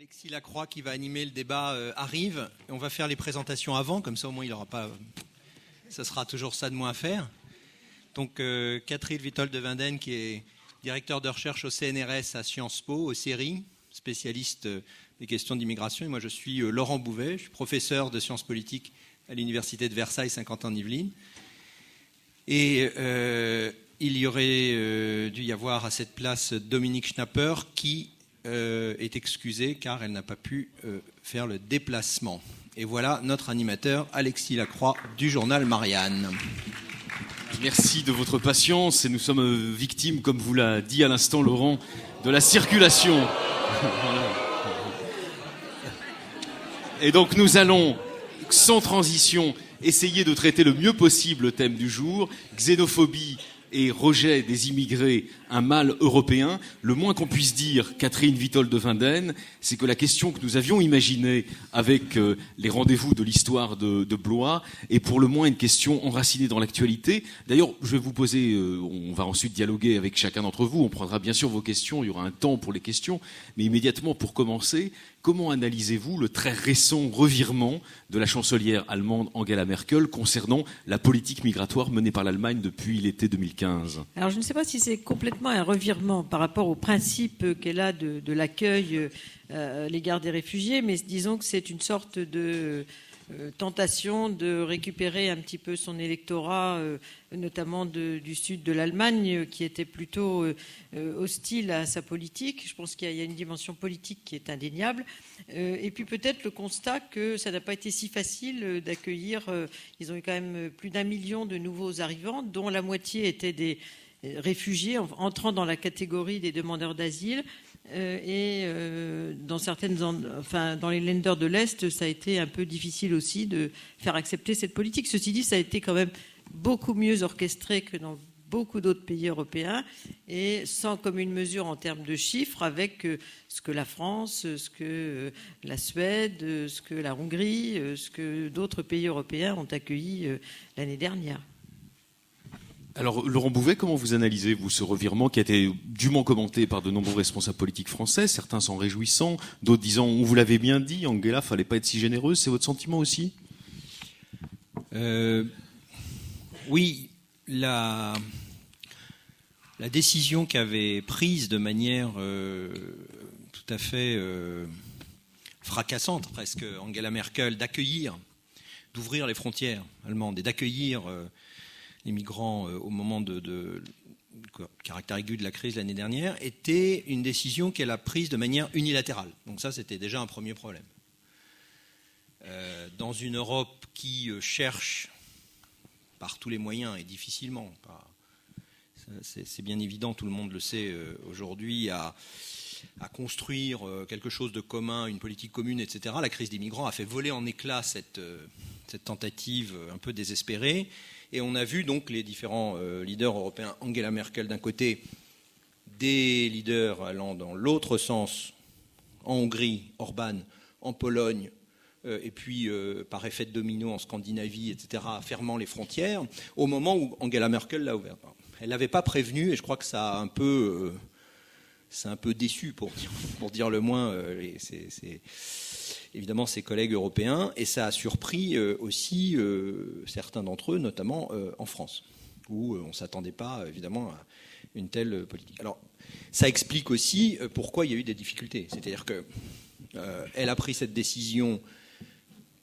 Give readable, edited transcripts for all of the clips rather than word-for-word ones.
Alexis Lacroix qui va animer le débat arrive. On va faire les présentations avant, comme ça au moins il n'aura pas... Ça sera toujours ça de moins à faire. Donc Catherine Witold de Winden qui est directeur de recherche au CNRS à Sciences Po, au CERI, spécialiste des questions d'immigration. Et moi je suis Laurent Bouvet, je suis professeur de sciences politiques à l'université de Versailles, Saint-Quentin-en-Yvelines. Et il y aurait dû y avoir à cette place Dominique Schnapper qui est excusée car elle n'a pas pu faire le déplacement. Et voilà notre animateur Alexis Lacroix du journal Marianne. Merci de votre patience et nous sommes victimes, comme vous l'a dit à l'instant Laurent, de la circulation. Et donc nous allons, sans transition, essayer de traiter le mieux possible le thème du jour, xénophobie et rejet des immigrés, un mal européen. Le moins qu'on puisse dire, Catherine Witold de Winden, c'est que la question que nous avions imaginée avec les rendez-vous de l'histoire de Blois est pour le moins une question enracinée dans l'actualité. D'ailleurs, je vais vous poser, on va ensuite dialoguer avec chacun d'entre vous, on prendra bien sûr vos questions, il y aura un temps pour les questions, mais immédiatement pour commencer, comment analysez-vous le très récent revirement de la chancelière allemande Angela Merkel concernant la politique migratoire menée par l'Allemagne depuis l'été 2015 ? Alors je ne sais pas si c'est complètement un revirement par rapport au principe qu'elle a de l'accueil à l'égard des réfugiés, mais disons que c'est une sorte de tentation de récupérer un petit peu son électorat, notamment du sud de l'Allemagne, qui était plutôt hostile à sa politique. Je pense qu'il y a une dimension politique qui est indéniable. Et puis peut-être le constat que ça n'a pas été si facile d'accueillir. Ils ont eu quand même plus d'1 million de nouveaux arrivants, dont la moitié étaient des réfugiés entrant dans la catégorie des demandeurs d'asile. Dans les Länder de l'Est, ça a été un peu difficile aussi de faire accepter cette politique. Ceci dit, ça a été quand même beaucoup mieux orchestré que dans beaucoup d'autres pays européens et sans commune mesure en termes de chiffres avec ce que la France, ce que la Suède, ce que la Hongrie, ce que d'autres pays européens ont accueilli l'année dernière. Alors, Laurent Bouvet, comment vous analysez-vous ce revirement qui a été dûment commenté par de nombreux responsables politiques français, certains s'en réjouissant, d'autres disant « on vous l'avait bien dit, Angela, fallait pas être si généreuse ». C'est votre sentiment aussi ? Oui, la décision qu'avait prise de manière tout à fait fracassante, presque, Angela Merkel, d'ouvrir les frontières allemandes et d'accueillir les migrants au moment de caractère aigu de la crise l'année dernière, était une décision qu'elle a prise de manière unilatérale. Donc ça, c'était déjà un premier problème. Dans une Europe qui cherche, par tous les moyens et difficilement, c'est bien évident, tout le monde le sait aujourd'hui, à construire quelque chose de commun, une politique commune, etc. La crise des migrants a fait voler en éclats cette tentative un peu désespérée. Et on a vu donc les différents leaders européens, Angela Merkel d'un côté, des leaders allant dans l'autre sens, en Hongrie, Orban, en Pologne, et puis par effet de domino en Scandinavie, etc., fermant les frontières, au moment où Angela Merkel l'a ouvert. Elle n'avait pas prévenu, et je crois que ça a un peu déçu, pour dire le moins, évidemment ses collègues européens, et ça a surpris aussi certains d'entre eux, notamment en France, où on ne s'attendait pas évidemment à une telle politique. Alors ça explique aussi pourquoi il y a eu des difficultés. C'est-à-dire qu'elle a pris cette décision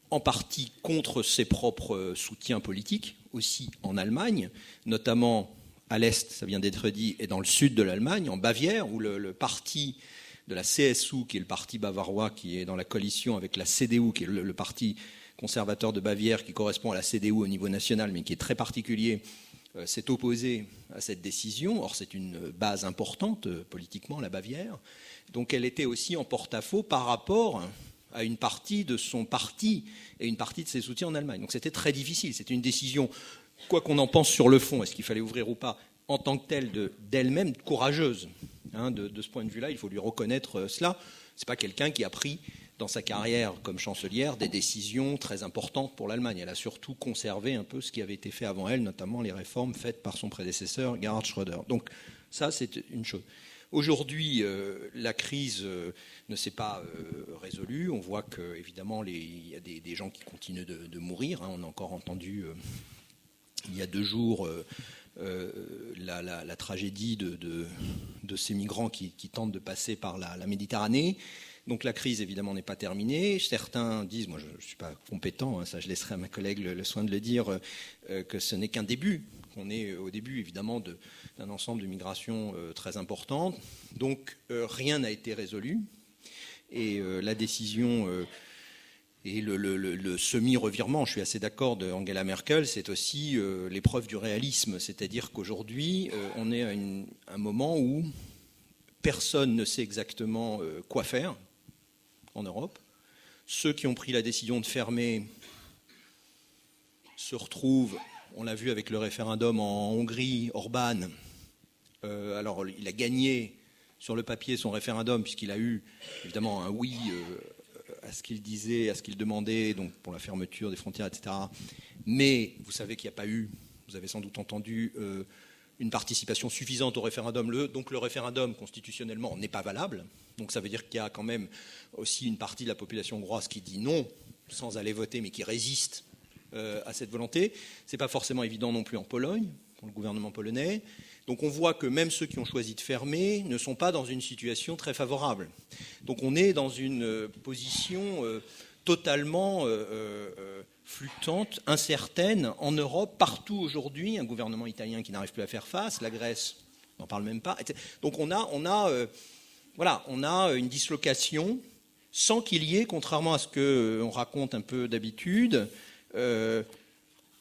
en partie contre ses propres soutiens politiques, aussi en Allemagne, notamment à l'Est, ça vient d'être dit, et dans le sud de l'Allemagne, en Bavière, où le parti de la CSU, qui est le parti bavarois, qui est dans la coalition avec la CDU, qui est le parti conservateur de Bavière, qui correspond à la CDU au niveau national, mais qui est très particulier, s'est opposé à cette décision. Or, c'est une base importante politiquement, la Bavière. Donc, elle était aussi en porte-à-faux par rapport à une partie de son parti et une partie de ses soutiens en Allemagne. Donc, c'était très difficile. C'était une décision, quoi qu'on en pense sur le fond, est-ce qu'il fallait ouvrir ou pas, en tant que telle, d'elle-même courageuse. De ce point de vue-là, il faut lui reconnaître cela. Ce n'est pas quelqu'un qui a pris, dans sa carrière comme chancelière, des décisions très importantes pour l'Allemagne. Elle a surtout conservé un peu ce qui avait été fait avant elle, notamment les réformes faites par son prédécesseur, Gerhard Schröder. Donc ça, c'est une chose. Aujourd'hui, la crise ne s'est pas résolue. On voit qu'évidemment, il y a des gens qui continuent de mourir. On a encore entendu il y a 2 jours la tragédie de ces migrants qui tentent de passer par la Méditerranée. Donc la crise, évidemment, n'est pas terminée. Certains disent, moi je ne suis pas compétent, ça je laisserai à ma collègue le soin de le dire, que ce n'est qu'un début, qu'on est au début, évidemment, d'un ensemble de migrations très importantes. Donc rien n'a été résolu. Et la décision et le semi-revirement, je suis assez d'accord, d'Angela Merkel, c'est aussi l'épreuve du réalisme. C'est-à-dire qu'aujourd'hui, on est à un moment où personne ne sait exactement quoi faire en Europe. Ceux qui ont pris la décision de fermer se retrouvent, on l'a vu avec le référendum en Hongrie, Orban. Alors il a gagné sur le papier son référendum puisqu'il a eu évidemment un oui à ce qu'il disait, à ce qu'il demandait, donc pour la fermeture des frontières, etc. Mais vous savez qu'il n'y a pas eu, vous avez sans doute entendu, une participation suffisante au référendum. Donc le référendum, constitutionnellement, n'est pas valable. Donc ça veut dire qu'il y a quand même aussi une partie de la population hongroise qui dit non, sans aller voter, mais qui résiste à cette volonté. Ce n'est pas forcément évident non plus en Pologne, pour le gouvernement polonais. Donc on voit que même ceux qui ont choisi de fermer ne sont pas dans une situation très favorable. Donc on est dans une position totalement fluctuante, incertaine en Europe, partout aujourd'hui. Un gouvernement italien qui n'arrive plus à faire face, la Grèce, on n'en parle même pas. Donc on a une dislocation sans qu'il y ait, contrairement à ce qu'on raconte un peu d'habitude,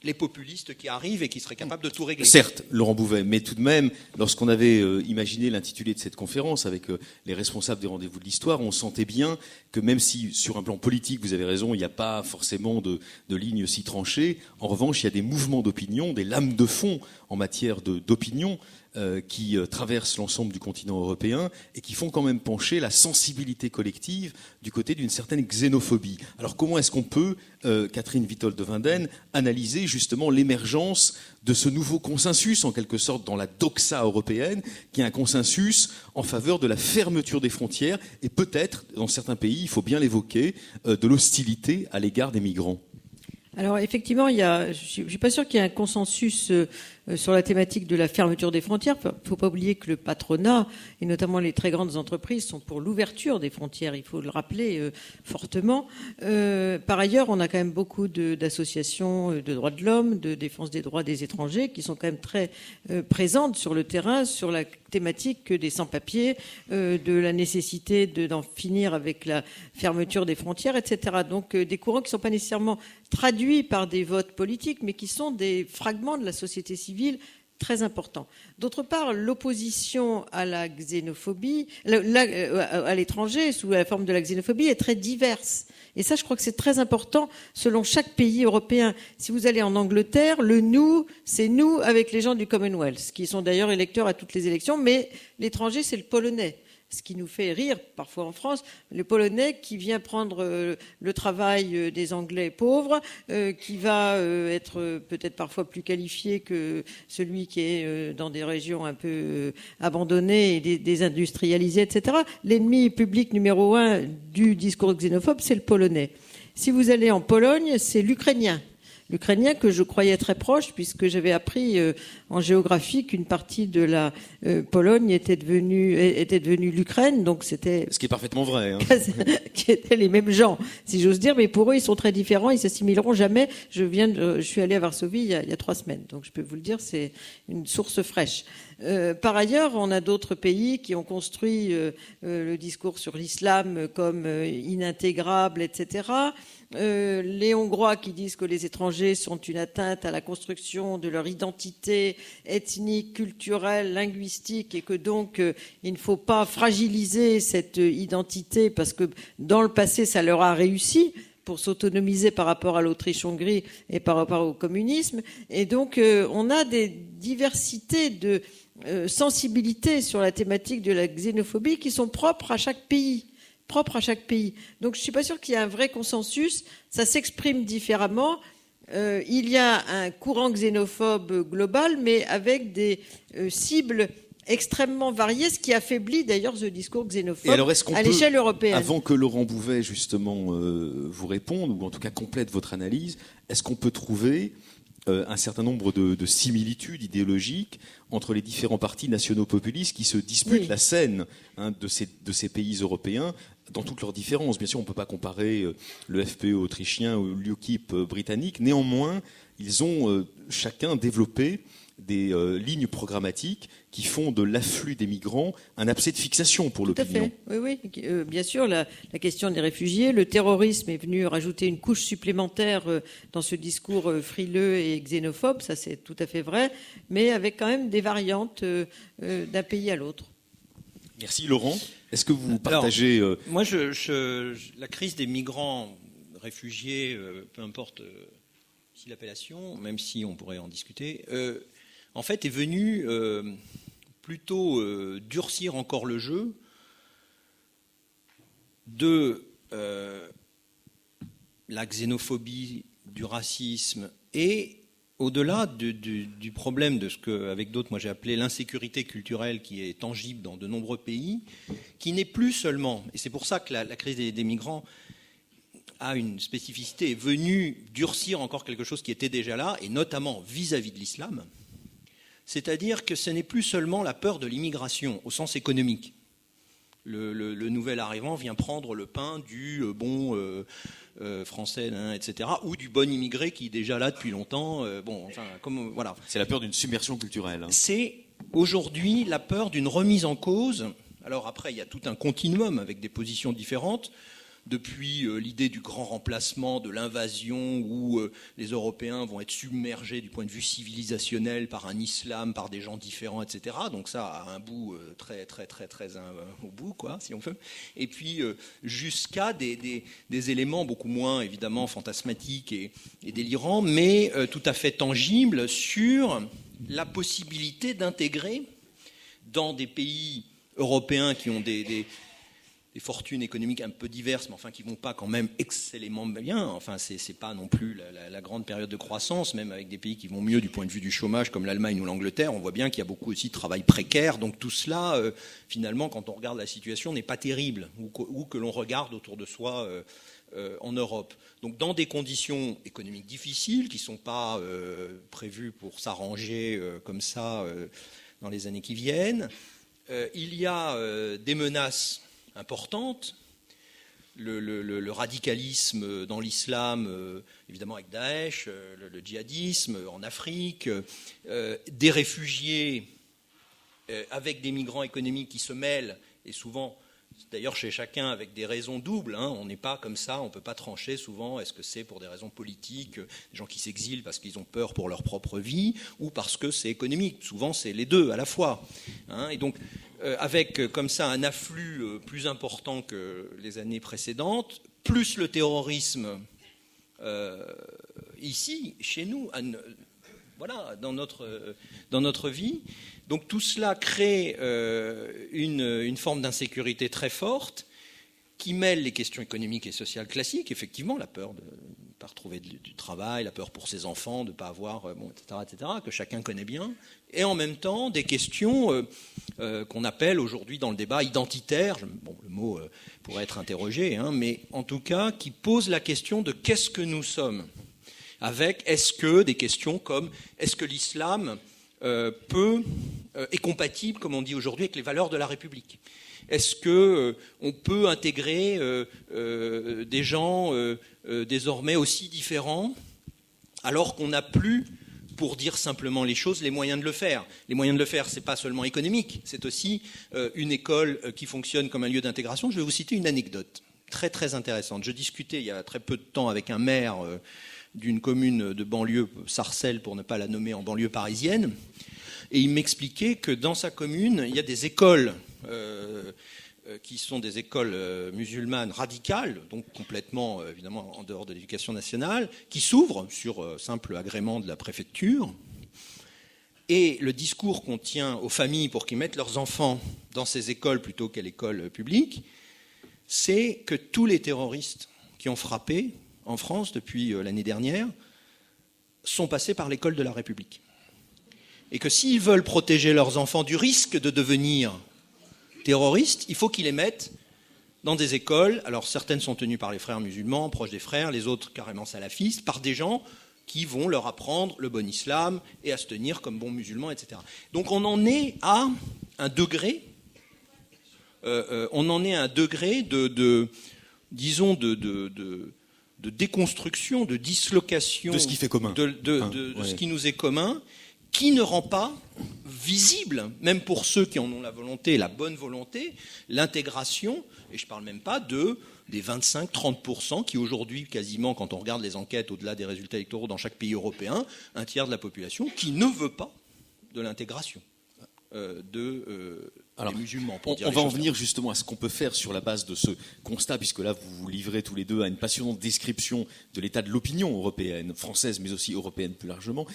les populistes qui arrivent et qui seraient capables de tout régler. Certes, Laurent Bouvet, mais tout de même, lorsqu'on avait imaginé l'intitulé de cette conférence avec les responsables des rendez-vous de l'histoire, on sentait bien que même si sur un plan politique, vous avez raison, il n'y a pas forcément de ligne si tranchée, en revanche, il y a des mouvements d'opinion, des lames de fond en matière d'opinion qui traversent l'ensemble du continent européen et qui font quand même pencher la sensibilité collective du côté d'une certaine xénophobie. Alors comment est-ce qu'on peut, Catherine Witold de Winden, analyser justement l'émergence de ce nouveau consensus, en quelque sorte, dans la doxa européenne, qui est un consensus en faveur de la fermeture des frontières et peut-être, dans certains pays, il faut bien l'évoquer, de l'hostilité à l'égard des migrants? Alors effectivement, je ne suis pas sûr qu'il y ait un consensus sur la thématique de la fermeture des frontières. Il ne faut pas oublier que le patronat, et notamment les très grandes entreprises, sont pour l'ouverture des frontières, il faut le rappeler fortement. Par ailleurs, on a quand même beaucoup d'associations de droits de l'homme, de défense des droits des étrangers, qui sont quand même très présentes sur le terrain, sur la thématique des sans-papiers, de la nécessité d'en finir avec la fermeture des frontières, etc. Donc des courants qui ne sont pas nécessairement traduits par des votes politiques, mais qui sont des fragments de la société civile très importants. D'autre part, l'opposition à la xénophobie, à l'étranger, sous la forme de la xénophobie, est très diverse. Et ça, je crois que c'est très important selon chaque pays européen. Si vous allez en Angleterre, le nous, c'est nous avec les gens du Commonwealth, qui sont d'ailleurs électeurs à toutes les élections, mais l'étranger, c'est le polonais. Ce qui nous fait rire parfois en France, le Polonais qui vient prendre le travail des Anglais pauvres, qui va être peut-être parfois plus qualifié que celui qui est dans des régions un peu abandonnées et désindustrialisées, etc. L'ennemi public numéro 1 du discours xénophobe, c'est le Polonais. Si vous allez en Pologne, c'est l'Ukrainien. L'Ukrainien que je croyais très proche, puisque j'avais appris en géographie qu'une partie de la Pologne était devenue l'Ukraine, donc c'était... Ce qui est parfaitement vrai. Hein. Qui étaient les mêmes gens, si j'ose dire, mais pour eux, ils sont très différents, ils s'assimileront jamais. Je suis allée à Varsovie il y a 3 semaines, donc je peux vous le dire, c'est une source fraîche. Par ailleurs, on a d'autres pays qui ont construit le discours sur l'islam comme inintégrable, etc., les Hongrois qui disent que les étrangers sont une atteinte à la construction de leur identité ethnique, culturelle, linguistique et que donc il ne faut pas fragiliser cette identité parce que dans le passé ça leur a réussi pour s'autonomiser par rapport à l'Autriche-Hongrie et par rapport au communisme. Et donc on a des diversités de sensibilités sur la thématique de la xénophobie qui sont propres à chaque pays. Donc je ne suis pas sûre qu'il y ait un vrai consensus, ça s'exprime différemment. Il y a un courant xénophobe global, mais avec des cibles extrêmement varié, ce qui affaiblit d'ailleurs ce discours xénophobe Et alors, est-ce qu'on à peut, l'échelle européenne. avant que Laurent Bouvet, justement, vous réponde, ou en tout cas complète votre analyse, est-ce qu'on peut trouver un certain nombre de similitudes idéologiques entre les différents partis nationaux populistes qui se disputent la scène de ces pays européens dans toutes leurs différences. Bien sûr, on ne peut pas comparer le FPE autrichien ou l'UKIP britannique. Néanmoins, ils ont chacun développé des lignes programmatiques qui font de l'afflux des migrants un abcès de fixation pour l'opinion. Tout à fait. Oui. Bien sûr, la question des réfugiés, le terrorisme est venu rajouter une couche supplémentaire dans ce discours frileux et xénophobe, ça c'est tout à fait vrai, mais avec quand même des variantes d'un pays à l'autre. Merci Laurent. Est-ce que vous partagez... Moi, la crise des migrants, réfugiés, peu importe si l'appellation, même si on pourrait en discuter, en fait est venue plutôt durcir encore le jeu de la xénophobie, du racisme et au-delà du problème de ce que, avec d'autres, moi j'ai appelé l'insécurité culturelle qui est tangible dans de nombreux pays, qui n'est plus seulement, et c'est pour ça que la crise des migrants a une spécificité, est venue durcir encore quelque chose qui était déjà là, et notamment vis-à-vis de l'islam, c'est-à-dire que ce n'est plus seulement la peur de l'immigration au sens économique. Le nouvel arrivant vient prendre le pain du bon français, etc., ou du bon immigré qui est déjà là depuis longtemps. Voilà. C'est la peur d'une submersion culturelle. C'est aujourd'hui la peur d'une remise en cause. Alors après, il y a tout un continuum avec des positions différentes. Depuis l'idée du grand remplacement, de l'invasion, où les Européens vont être submergés du point de vue civilisationnel par un islam, par des gens différents, etc. Donc ça a un bout très au bout, quoi, si on veut. Et puis jusqu'à des éléments beaucoup moins, évidemment, fantasmatiques et délirants, mais tout à fait tangibles sur la possibilité d'intégrer dans des pays européens qui ont des fortunes économiques un peu diverses, mais enfin qui ne vont pas quand même excellemment bien. Enfin, c'est pas non plus la grande période de croissance, même avec des pays qui vont mieux du point de vue du chômage, comme l'Allemagne ou l'Angleterre. On voit bien qu'il y a beaucoup aussi de travail précaire. Donc tout cela, finalement, quand on regarde la situation, n'est pas terrible, ou que l'on regarde autour de soi en Europe. Donc dans des conditions économiques difficiles, qui ne sont pas prévues pour s'arranger comme ça dans les années qui viennent, il y a des menaces importante, le radicalisme dans l'islam, évidemment avec Daesh, le djihadisme en Afrique, des réfugiés avec des migrants économiques qui se mêlent, et souvent, d'ailleurs chez chacun avec des raisons doubles, on n'est pas comme ça, on ne peut pas trancher souvent, est-ce que c'est pour des raisons politiques, des gens qui s'exilent parce qu'ils ont peur pour leur propre vie, ou parce que c'est économique, souvent c'est les deux à la fois. Et donc, avec comme ça un afflux plus important que les années précédentes, plus le terrorisme ici, chez nous, voilà, dans notre vie. Donc tout cela crée une forme d'insécurité très forte qui mêle les questions économiques et sociales classiques, effectivement, la peur de ne pas retrouver du travail, la peur pour ses enfants de ne pas avoir, etc., que chacun connaît bien, et en même temps des questions qu'on appelle aujourd'hui dans le débat identitaire, le mot pourrait être interrogé, mais en tout cas qui pose la question de qu'est-ce que nous sommes, avec des questions comme est-ce que l'islam est compatible, comme on dit aujourd'hui, avec les valeurs de la République. Est-ce qu'on peut intégrer des gens désormais aussi différents, alors qu'on n'a plus, pour dire simplement les choses, les moyens de le faire. Les moyens de le faire, ce n'est pas seulement économique, c'est aussi une école qui fonctionne comme un lieu d'intégration. Je vais vous citer une anecdote très très intéressante. Je discutais il y a très peu de temps avec un maire d'une commune de banlieue, Sarcelles pour ne pas la nommer, en banlieue parisienne, et il m'expliquait que dans sa commune, il y a des écoles qui sont des écoles musulmanes radicales, donc complètement évidemment en dehors de l'éducation nationale, qui s'ouvrent sur simple agrément de la préfecture. Et le discours qu'on tient aux familles pour qu'ils mettent leurs enfants dans ces écoles plutôt qu'à l'école publique, c'est que tous les terroristes qui ont frappé en France depuis l'année dernière sont passés par l'école de la République. et que s'ils veulent protéger leurs enfants du risque de devenir terroristes, il faut qu'ils les mettent dans des écoles. Alors certaines sont tenues par les frères musulmans, proches des frères, les autres carrément salafistes, par des gens qui vont leur apprendre le bon islam et à se tenir comme bons musulmans, etc. Donc on en est à un degré, disons, de déconstruction, de dislocation de ce qui fait commun, de ce qui nous est commun, qui ne rend pas visible, même pour ceux qui en ont la volonté, la bonne volonté, l'intégration, et je ne parle même pas des 25-30% qui aujourd'hui, quasiment, quand on regarde les enquêtes au-delà des résultats électoraux dans chaque pays européen, un tiers de la population qui ne veut pas de l'intégration des musulmans. On va en venir justement à ce qu'on peut faire sur la base de ce constat, puisque là vous vous livrez tous les deux à une passionnante description de l'état de l'opinion européenne, française, mais aussi européenne plus largement.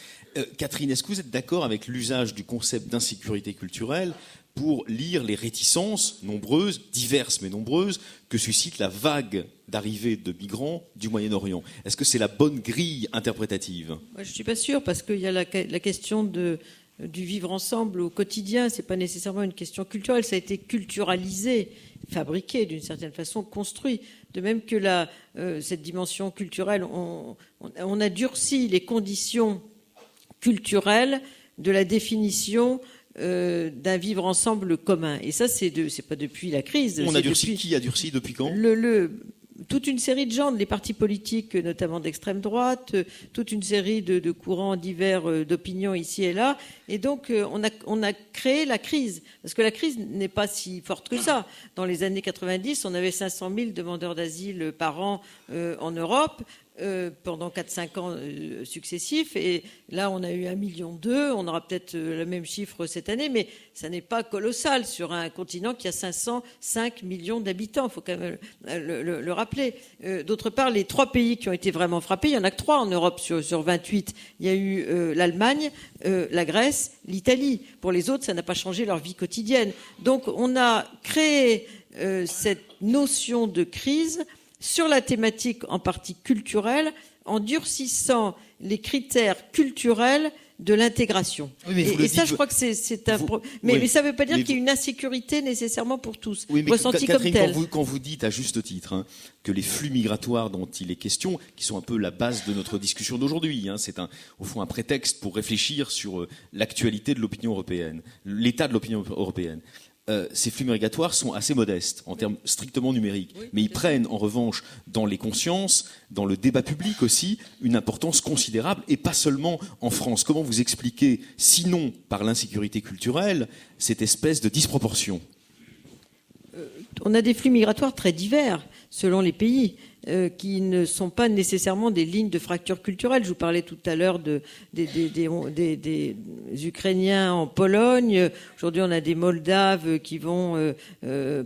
Catherine, est-ce que vous êtes d'accord avec l'usage du concept d'insécurité culturelle pour lire les réticences nombreuses, diverses mais nombreuses, que suscite la vague d'arrivée de migrants du Moyen-Orient? Est-ce que c'est la bonne grille interprétative? Moi, je ne suis pas sûre, parce qu'il y a la question du vivre ensemble au quotidien. Ce n'est pas nécessairement une question culturelle, ça a été culturalisé, fabriqué d'une certaine façon, construit. De même que cette dimension culturelle, on a durci les conditions culturelles de la définition d'un vivre ensemble commun. Et ça, c'est pas depuis la crise. On a durci. Qui a durci depuis quand? Toute une série de gens, les partis politiques, notamment d'extrême droite, toute une série de courants divers d'opinion ici et là. Et donc, on a créé la crise. Parce que la crise n'est pas si forte que ça. Dans les années 90, on avait 500 000 demandeurs d'asile par an en Europe. Pendant 4-5 ans successifs, et là on a eu 1,2 million, on aura peut-être le même chiffre cette année, mais ça n'est pas colossal sur un continent qui a 505 millions d'habitants, il faut quand même le rappeler. D'autre part, les 3 pays qui ont été vraiment frappés, il n'y en a que 3 en Europe sur 28, il y a eu l'Allemagne, la Grèce, l'Italie. Pour les autres, ça n'a pas changé leur vie quotidienne. Donc on a créé cette notion de crise sur la thématique en partie culturelle, en durcissant les critères culturels de l'intégration. Oui, et ça, je crois que c'est un... Mais ça ne veut pas dire qu'il y a une insécurité nécessairement pour tous, oui, mais ressenti Catherine, comme tel. Quand vous dites à juste titre que les flux migratoires dont il est question, qui sont un peu la base de notre discussion d'aujourd'hui, c'est au fond un prétexte pour réfléchir sur l'actualité de l'opinion européenne, l'état de l'opinion européenne. Ces flux migratoires sont assez modestes en termes strictement numériques, mais ils prennent en revanche dans les consciences, dans le débat public aussi, une importance considérable, et pas seulement en France. Comment vous expliquez, sinon par l'insécurité culturelle, cette espèce de disproportion? On a des flux migratoires très divers selon les pays, qui ne sont pas nécessairement des lignes de fracture culturelle. Je vous parlais tout à l'heure des Ukrainiens en Pologne. Aujourd'hui, on a des Moldaves qui vont,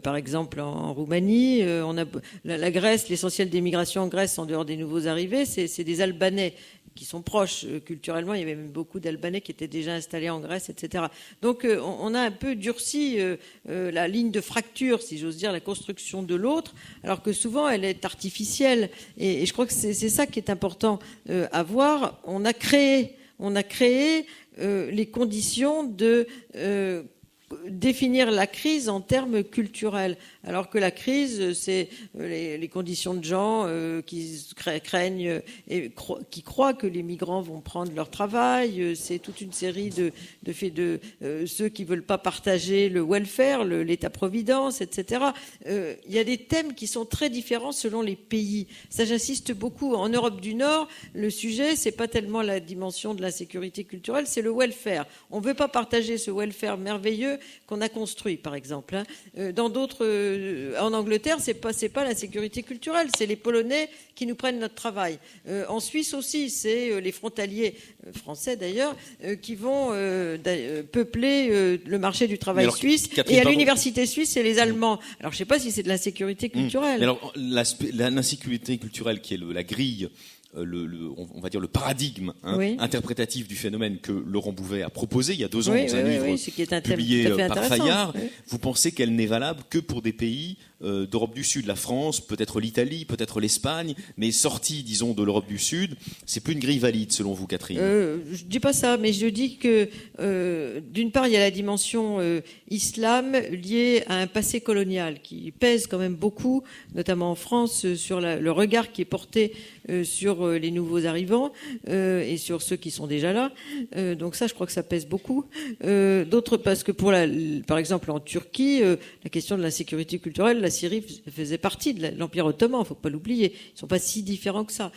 par exemple, en Roumanie. On a la Grèce, l'essentiel des migrations en Grèce, en dehors des nouveaux arrivés, c'est des Albanais qui sont proches culturellement. Il y avait même beaucoup d'Albanais qui étaient déjà installés en Grèce, etc. Donc on a un peu durci la ligne de fracture, si j'ose dire, la construction de l'autre, alors que souvent elle est artificielle. Et je crois que c'est ça qui est important à voir. On a créé les conditions de définir la crise en termes culturels, alors que la crise, c'est les conditions de gens qui craignent et qui croient que les migrants vont prendre leur travail, c'est toute une série de faits de ceux qui veulent pas partager le welfare, l'État-providence, etc. Il y a des thèmes qui sont très différents selon les pays. Ça, j'insiste beaucoup. En Europe du Nord, le sujet, c'est pas tellement la dimension de l'insécurité culturelle, c'est le welfare. On veut pas partager ce welfare merveilleux qu'on a construit, par exemple. Dans d'autres, en Angleterre, c'est pas l'insécurité culturelle, c'est les Polonais qui nous prennent notre travail. En Suisse aussi, c'est les frontaliers français d'ailleurs qui vont peupler le marché du travail suisse. Et à l'université suisse, c'est les Allemands. Alors je ne sais pas si c'est de l'insécurité culturelle. Mais alors l'insécurité culturelle, qui est la grille, on va dire le paradigme interprétatif du phénomène que Laurent Bouvet a proposé il y a 2 ans dans un livre publié par Fayard, vous pensez qu'elle n'est valable que pour des pays d'Europe du Sud. La France, peut-être l'Italie, peut-être l'Espagne, mais sortie, disons, de l'Europe du Sud, c'est plus une grille valide, selon vous, Catherine? Je dis pas ça, mais je dis que d'une part, il y a la dimension islam liée à un passé colonial qui pèse quand même beaucoup, notamment en France, sur le regard qui est porté sur les nouveaux arrivants et sur ceux qui sont déjà là. Donc ça, je crois que ça pèse beaucoup. D'autres, parce que par exemple en Turquie, la question de l'insécurité culturelle, la Syrie faisait partie de l'Empire ottoman, il faut pas l'oublier. Ils sont pas si différents que ça.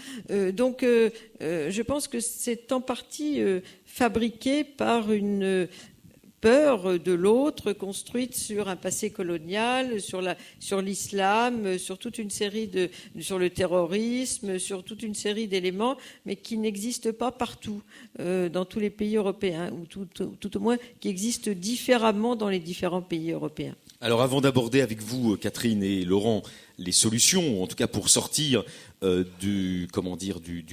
Donc je pense que c'est en partie fabriqué par une peur de l'autre, construite sur un passé colonial, sur l'islam, sur toute une série sur le terrorisme, sur toute une série d'éléments, mais qui n'existent pas partout dans tous les pays européens, ou tout au moins qui existent différemment dans les différents pays européens. Alors avant d'aborder avec vous, Catherine et Laurent, les solutions, en tout cas pour sortir du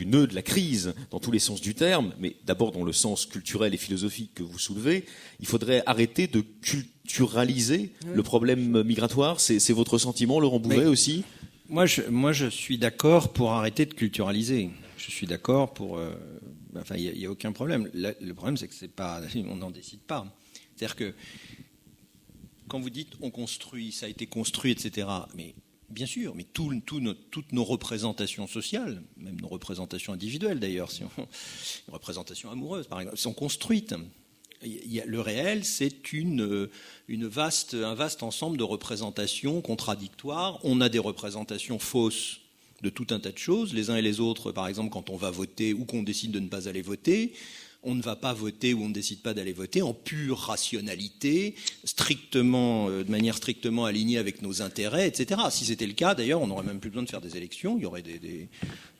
nœud de la crise, dans tous les sens du terme, mais d'abord dans le sens culturel et philosophique que vous soulevez, il faudrait arrêter de culturaliser le problème migratoire. C'est votre sentiment, Laurent Bouvet, aussi? Moi, je suis d'accord pour arrêter de culturaliser. Je suis d'accord pour... il n'y a aucun problème. Le problème, c'est que on n'en décide pas. C'est-à-dire que quand vous dites on construit, ça a été construit, etc., mais bien sûr, mais toutes nos représentations sociales, même nos représentations individuelles d'ailleurs, les représentations amoureuses par exemple, sont construites. Le réel, c'est un vaste ensemble de représentations contradictoires. On a des représentations fausses de tout un tas de choses. Les uns et les autres, par exemple, quand on va voter ou qu'on décide de ne pas aller voter, on ne va pas voter ou on ne décide pas d'aller voter en pure rationalité, de manière strictement alignée avec nos intérêts, etc. Si c'était le cas, d'ailleurs, on n'aurait même plus besoin de faire des élections. Il y aurait des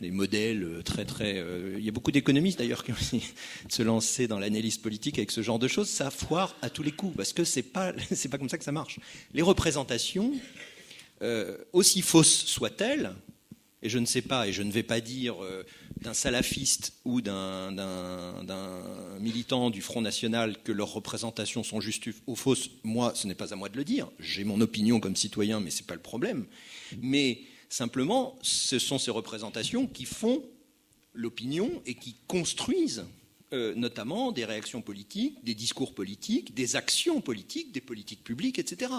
modèles très, très... il y a beaucoup d'économistes, d'ailleurs, qui ont essayé de se lancer dans l'analyse politique avec ce genre de choses. Ça foire à tous les coups, parce que c'est pas comme ça que ça marche. Les représentations, aussi fausses soient-elles, et je ne sais pas, et je ne vais pas dire d'un salafiste ou d'un militant du Front National que leurs représentations sont justes ou fausses. Moi, ce n'est pas à moi de le dire. J'ai mon opinion comme citoyen, mais ce n'est pas le problème. Mais simplement, ce sont ces représentations qui font l'opinion et qui construisent notamment des réactions politiques, des discours politiques, des actions politiques, des politiques publiques, etc.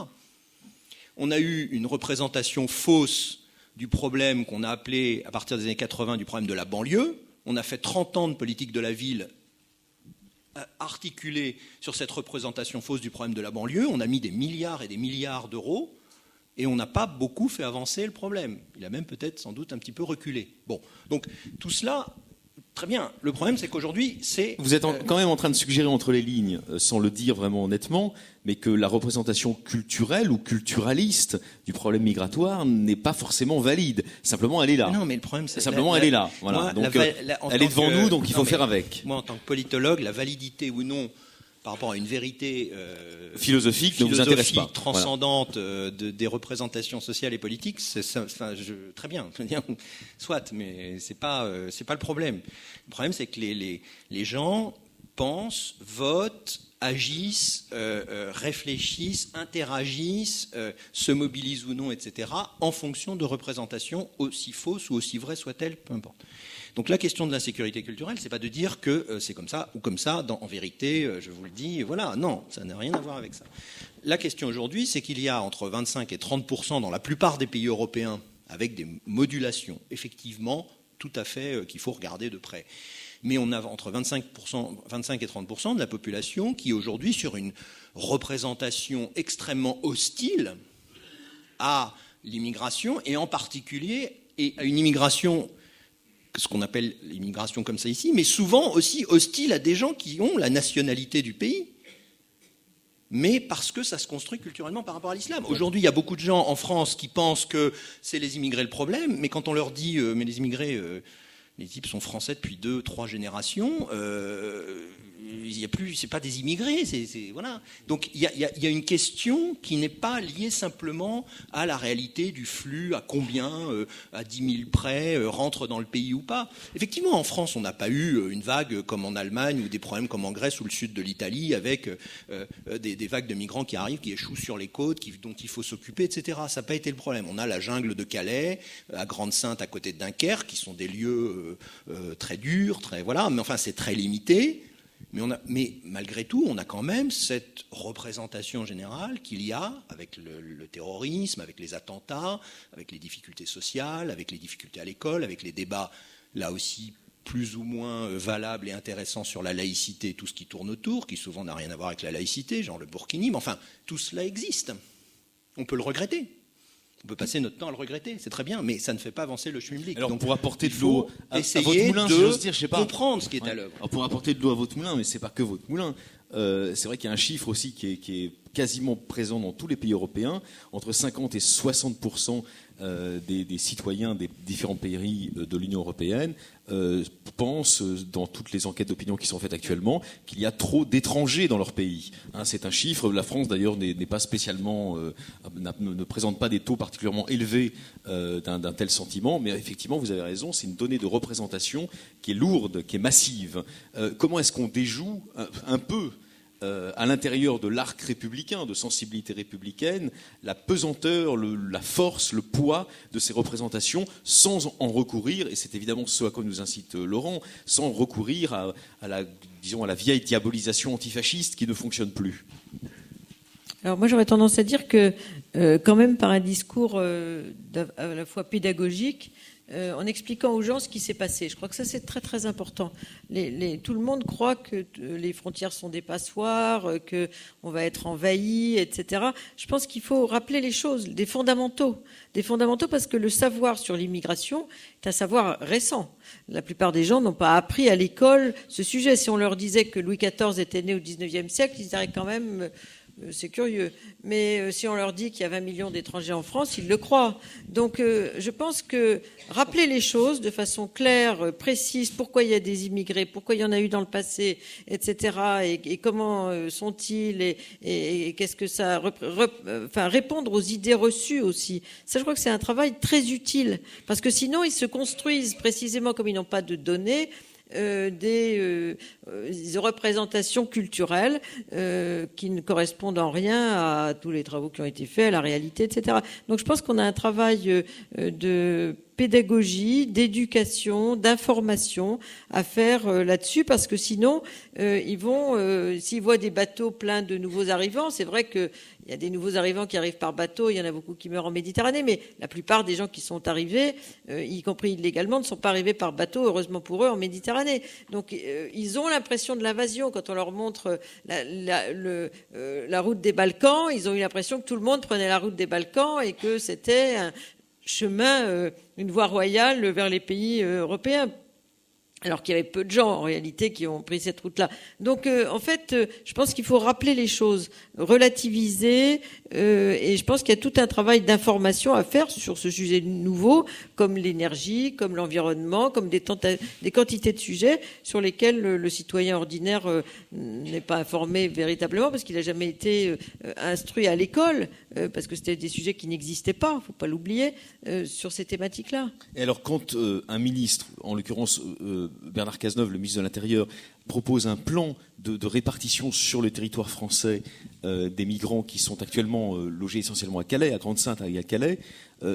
On a eu une représentation fausse du problème qu'on a appelé, à partir des années 80, du problème de la banlieue. On a fait 30 ans de politique de la ville articulée sur cette représentation fausse du problème de la banlieue. On a mis des milliards et des milliards d'euros et on n'a pas beaucoup fait avancer le problème. Il a même peut-être sans doute un petit peu reculé. Bon, donc tout cela... Très bien. Le problème, c'est qu'aujourd'hui, c'est... Vous êtes quand même en train de suggérer entre les lignes, sans le dire vraiment honnêtement, mais que la représentation culturelle ou culturaliste du problème migratoire n'est pas forcément valide. Simplement, elle est là. Non, mais le problème, c'est... Simplement, elle est là. Voilà. Moi, donc, elle est devant nous, donc il faut faire avec. Moi, en tant que politologue, la validité ou non par rapport à une vérité philosophique ne vous intéresse pas. Transcendante des représentations sociales et politiques, très bien, soit, mais c'est pas le problème. Le problème, c'est que les gens pensent, votent, agissent, réfléchissent, interagissent, se mobilisent ou non, etc., en fonction de représentations aussi fausses ou aussi vraies soient-elles, peu importe. Donc la question de l'insécurité culturelle, c'est pas de dire que c'est comme ça ou comme ça, en vérité, je vous le dis, voilà, non, ça n'a rien à voir avec ça. La question aujourd'hui, c'est qu'il y a entre 25 et 30% dans la plupart des pays européens, avec des modulations, effectivement, tout à fait, qu'il faut regarder de près. Mais on a entre 25 et 30% de la population qui aujourd'hui, sur une représentation extrêmement hostile à l'immigration, et en particulier à une immigration, ce qu'on appelle l'immigration comme ça ici, mais souvent aussi hostile à des gens qui ont la nationalité du pays, mais parce que ça se construit culturellement par rapport à l'islam. Aujourd'hui, il y a beaucoup de gens en France qui pensent que c'est les immigrés le problème, mais quand on leur dit mais les immigrés, les types sont français depuis 2-3 générations, il y a plus, c'est pas des immigrés, voilà. Donc il y a une question qui n'est pas liée simplement à la réalité du flux, à combien, à 10 000 près, rentre dans le pays ou pas. Effectivement, en France, on n'a pas eu une vague comme en Allemagne ou des problèmes comme en Grèce ou le sud de l'Italie avec des vagues de migrants qui arrivent, qui échouent sur les côtes, dont il faut s'occuper, etc. Ça n'a pas été le problème. On a la jungle de Calais, à Grande-Sainte, à côté de Dunkerque, qui sont des lieux très durs, voilà. Mais enfin, c'est très limité. Mais malgré tout, on a quand même cette représentation générale qu'il y a avec le terrorisme, avec les attentats, avec les difficultés sociales, avec les difficultés à l'école, avec les débats, là aussi, plus ou moins valables et intéressants sur la laïcité, tout ce qui tourne autour, qui souvent n'a rien à voir avec la laïcité, genre le burkini. Mais enfin, tout cela existe. On peut le regretter. On peut passer notre temps à le regretter, c'est très bien, mais ça ne fait pas avancer le schmilblick. Alors, donc, pour apporter de l'eau à votre moulin, de si j'ose dire, je sais pas. comprendre ce qui est à l'œuvre. Alors, pour apporter de l'eau à votre moulin, mais c'est pas que votre moulin. C'est vrai qu'il y a un chiffre aussi qui est quasiment présent dans tous les pays européens. Entre 50 et 60% des citoyens des différents pays de l'Union européenne pensent, dans toutes les enquêtes d'opinion qui sont faites actuellement, qu'il y a trop d'étrangers dans leur pays. C'est un chiffre. La France, d'ailleurs, n'est pas spécialement, ne présente pas des taux particulièrement élevés d'un tel sentiment. Mais effectivement, vous avez raison, c'est une donnée de représentation qui est lourde, qui est massive. Comment est-ce qu'on déjoue un peu à l'intérieur de l'arc républicain, de sensibilité républicaine, la pesanteur, la force, le poids de ces représentations, sans en recourir, et c'est évidemment ce à quoi nous incite Laurent, sans recourir à la vieille diabolisation antifasciste qui ne fonctionne plus. Alors moi j'aurais tendance à dire que quand même par un discours à la fois pédagogique, en expliquant aux gens ce qui s'est passé. Je crois que ça, c'est très, très important. Tout le monde croit que les frontières sont des passoires, qu'on va être envahi, etc. Je pense qu'il faut rappeler les choses, des fondamentaux parce que le savoir sur l'immigration est un savoir récent. La plupart des gens n'ont pas appris à l'école ce sujet. Si on leur disait que Louis XIV était né au XIXe siècle, ils diraient quand même... c'est curieux. Mais si on leur dit qu'il y a 20 millions d'étrangers en France, ils le croient. Donc je pense que rappeler les choses de façon claire, précise, pourquoi il y a des immigrés, pourquoi il y en a eu dans le passé, etc. Et comment sont-ils et qu'est-ce que ça... répondre aux idées reçues aussi. Ça, je crois que c'est un travail très utile. Parce que sinon, ils se construisent précisément comme ils n'ont pas de données, des représentations culturelles qui ne correspondent en rien à tous les travaux qui ont été faits, à la réalité, etc. Donc je pense qu'on a un travail de pédagogie, d'éducation, d'information à faire là-dessus, parce que sinon, ils vont, s'ils voient des bateaux pleins de nouveaux arrivants, c'est vrai qu'il y a des nouveaux arrivants qui arrivent par bateau, il y en a beaucoup qui meurent en Méditerranée, mais la plupart des gens qui sont arrivés, y compris illégalement, ne sont pas arrivés par bateau, heureusement pour eux, en Méditerranée. Donc ils ont l'impression de l'invasion. Quand on leur montre la route des Balkans, ils ont eu l'impression que tout le monde prenait la route des Balkans et que c'était un chemin, une voie royale vers les pays européens. Alors qu'il y avait peu de gens, en réalité, qui ont pris cette route-là. Donc, en fait, je pense qu'il faut rappeler les choses, relativiser, et je pense qu'il y a tout un travail d'information à faire sur ce sujet nouveau, comme l'énergie, comme l'environnement, comme des quantités de sujets sur lesquels le citoyen ordinaire n'est pas informé véritablement, parce qu'il n'a jamais été instruit à l'école, parce que c'était des sujets qui n'existaient pas, il ne faut pas l'oublier, sur ces thématiques-là. Et alors, quand un ministre, en l'occurrence Bernard Cazeneuve, le ministre de l'Intérieur, propose un plan de répartition sur le territoire français des migrants qui sont actuellement logés essentiellement à Calais, à Grande-Sainte et à Calais,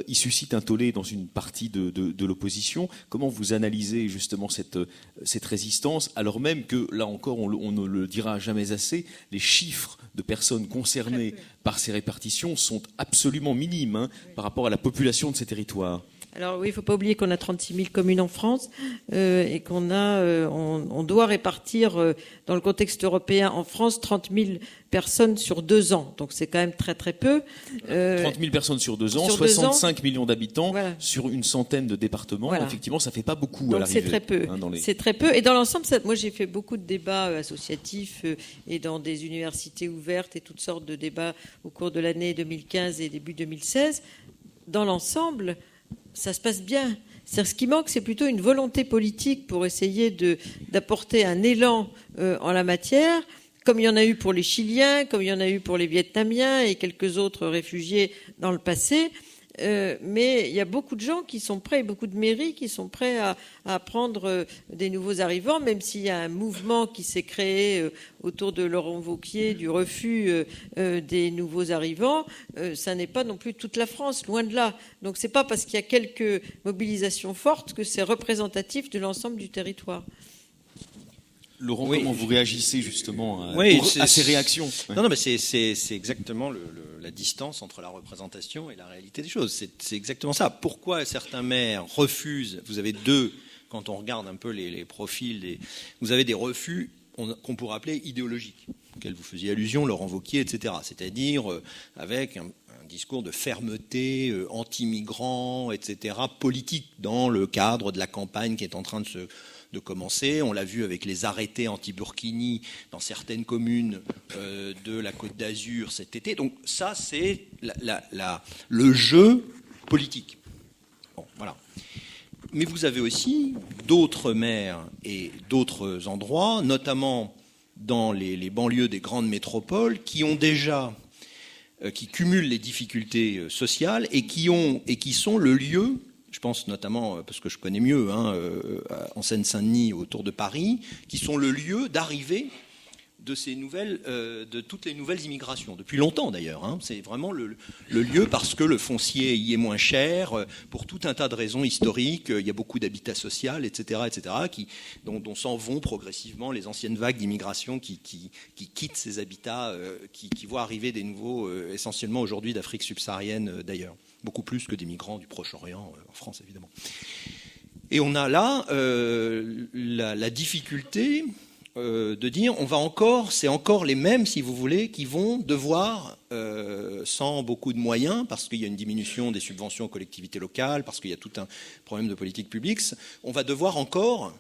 il suscite un tollé dans une partie de l'opposition. Comment vous analysez justement cette résistance, alors même que, là encore, on ne le dira jamais assez, les chiffres de personnes concernées par ces répartitions sont absolument minimes par rapport à la population de ces territoires? Alors oui, il ne faut pas oublier qu'on a 36 000 communes en France et on doit répartir dans le contexte européen en France 30 000 personnes sur 2 ans. Donc c'est quand même très très peu. 30 000 personnes sur 2 ans, 65 millions d'habitants sur une centaine de départements. Voilà. Effectivement, ça ne fait pas beaucoup. Donc à l'arrivée. C'est très peu. C'est très peu. Et dans l'ensemble, moi j'ai fait beaucoup de débats associatifs et dans des universités ouvertes et toutes sortes de débats au cours de l'année 2015 et début 2016. Dans l'ensemble, ça se passe bien. C'est-à-dire, ce qui manque, c'est plutôt une volonté politique pour essayer d'apporter un élan en la matière, comme il y en a eu pour les Chiliens, comme il y en a eu pour les Vietnamiens et quelques autres réfugiés dans le passé. Mais il y a beaucoup de gens qui sont prêts, beaucoup de mairies qui sont prêts à prendre des nouveaux arrivants, même s'il y a un mouvement qui s'est créé autour de Laurent Wauquiez du refus des nouveaux arrivants. Ça n'est pas non plus toute la France, loin de là. Donc c'est pas parce qu'il y a quelques mobilisations fortes que c'est représentatif de l'ensemble du territoire. Laurent, Oui. comment vous réagissez justement Oui, à ces réactions? Non, mais c'est exactement la distance entre la représentation et la réalité des choses. C'est exactement ça. Pourquoi certains maires refusent? Vous avez quand on regarde un peu les profils, vous avez des refus qu'on pourrait appeler idéologiques, auxquels vous faisiez allusion, Laurent Wauquiez, etc. C'est-à-dire avec un discours de fermeté, anti-migrants, etc., politique, dans le cadre de la campagne qui est en train de commencer. On l'a vu avec les arrêtés anti-Burkini dans certaines communes de la Côte d'Azur cet été. Donc ça, c'est le jeu politique. Bon, voilà. Mais vous avez aussi d'autres maires et d'autres endroits, notamment dans les banlieues des grandes métropoles, qui cumulent les difficultés sociales et qui sont le lieu. Je pense notamment, parce que je connais mieux, en Seine-Saint-Denis, autour de Paris, qui sont le lieu d'arrivée de toutes les nouvelles immigrations, depuis longtemps d'ailleurs. C'est vraiment le lieu parce que le foncier y est moins cher, pour tout un tas de raisons historiques. Il y a beaucoup d'habitat social, etc., dont s'en vont progressivement les anciennes vagues d'immigration qui quittent ces habitats, qui voient arriver des nouveaux, essentiellement aujourd'hui d'Afrique subsaharienne d'ailleurs. Beaucoup plus que des migrants du Proche-Orient, en France évidemment. Et on a là la difficulté de dire c'est encore les mêmes, si vous voulez, qui vont devoir, sans beaucoup de moyens, parce qu'il y a une diminution des subventions aux collectivités locales, parce qu'il y a tout un problème de politique publique, on va devoir encore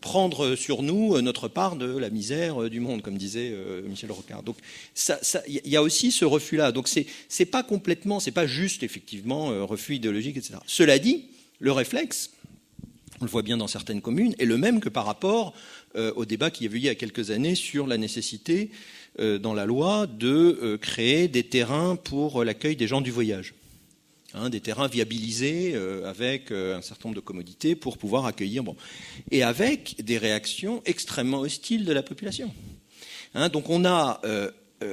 prendre sur nous notre part de la misère du monde, comme disait Michel Rocard. Donc il y a aussi ce refus-là. Donc c'est pas juste effectivement refus idéologique, etc. Cela dit, le réflexe, on le voit bien dans certaines communes, est le même que par rapport au débat qu'il y avait eu il y a quelques années sur la nécessité dans la loi de créer des terrains pour l'accueil des gens du voyage. Des terrains viabilisés avec un certain nombre de commodités pour pouvoir accueillir. Et avec des réactions extrêmement hostiles de la population. Donc on a...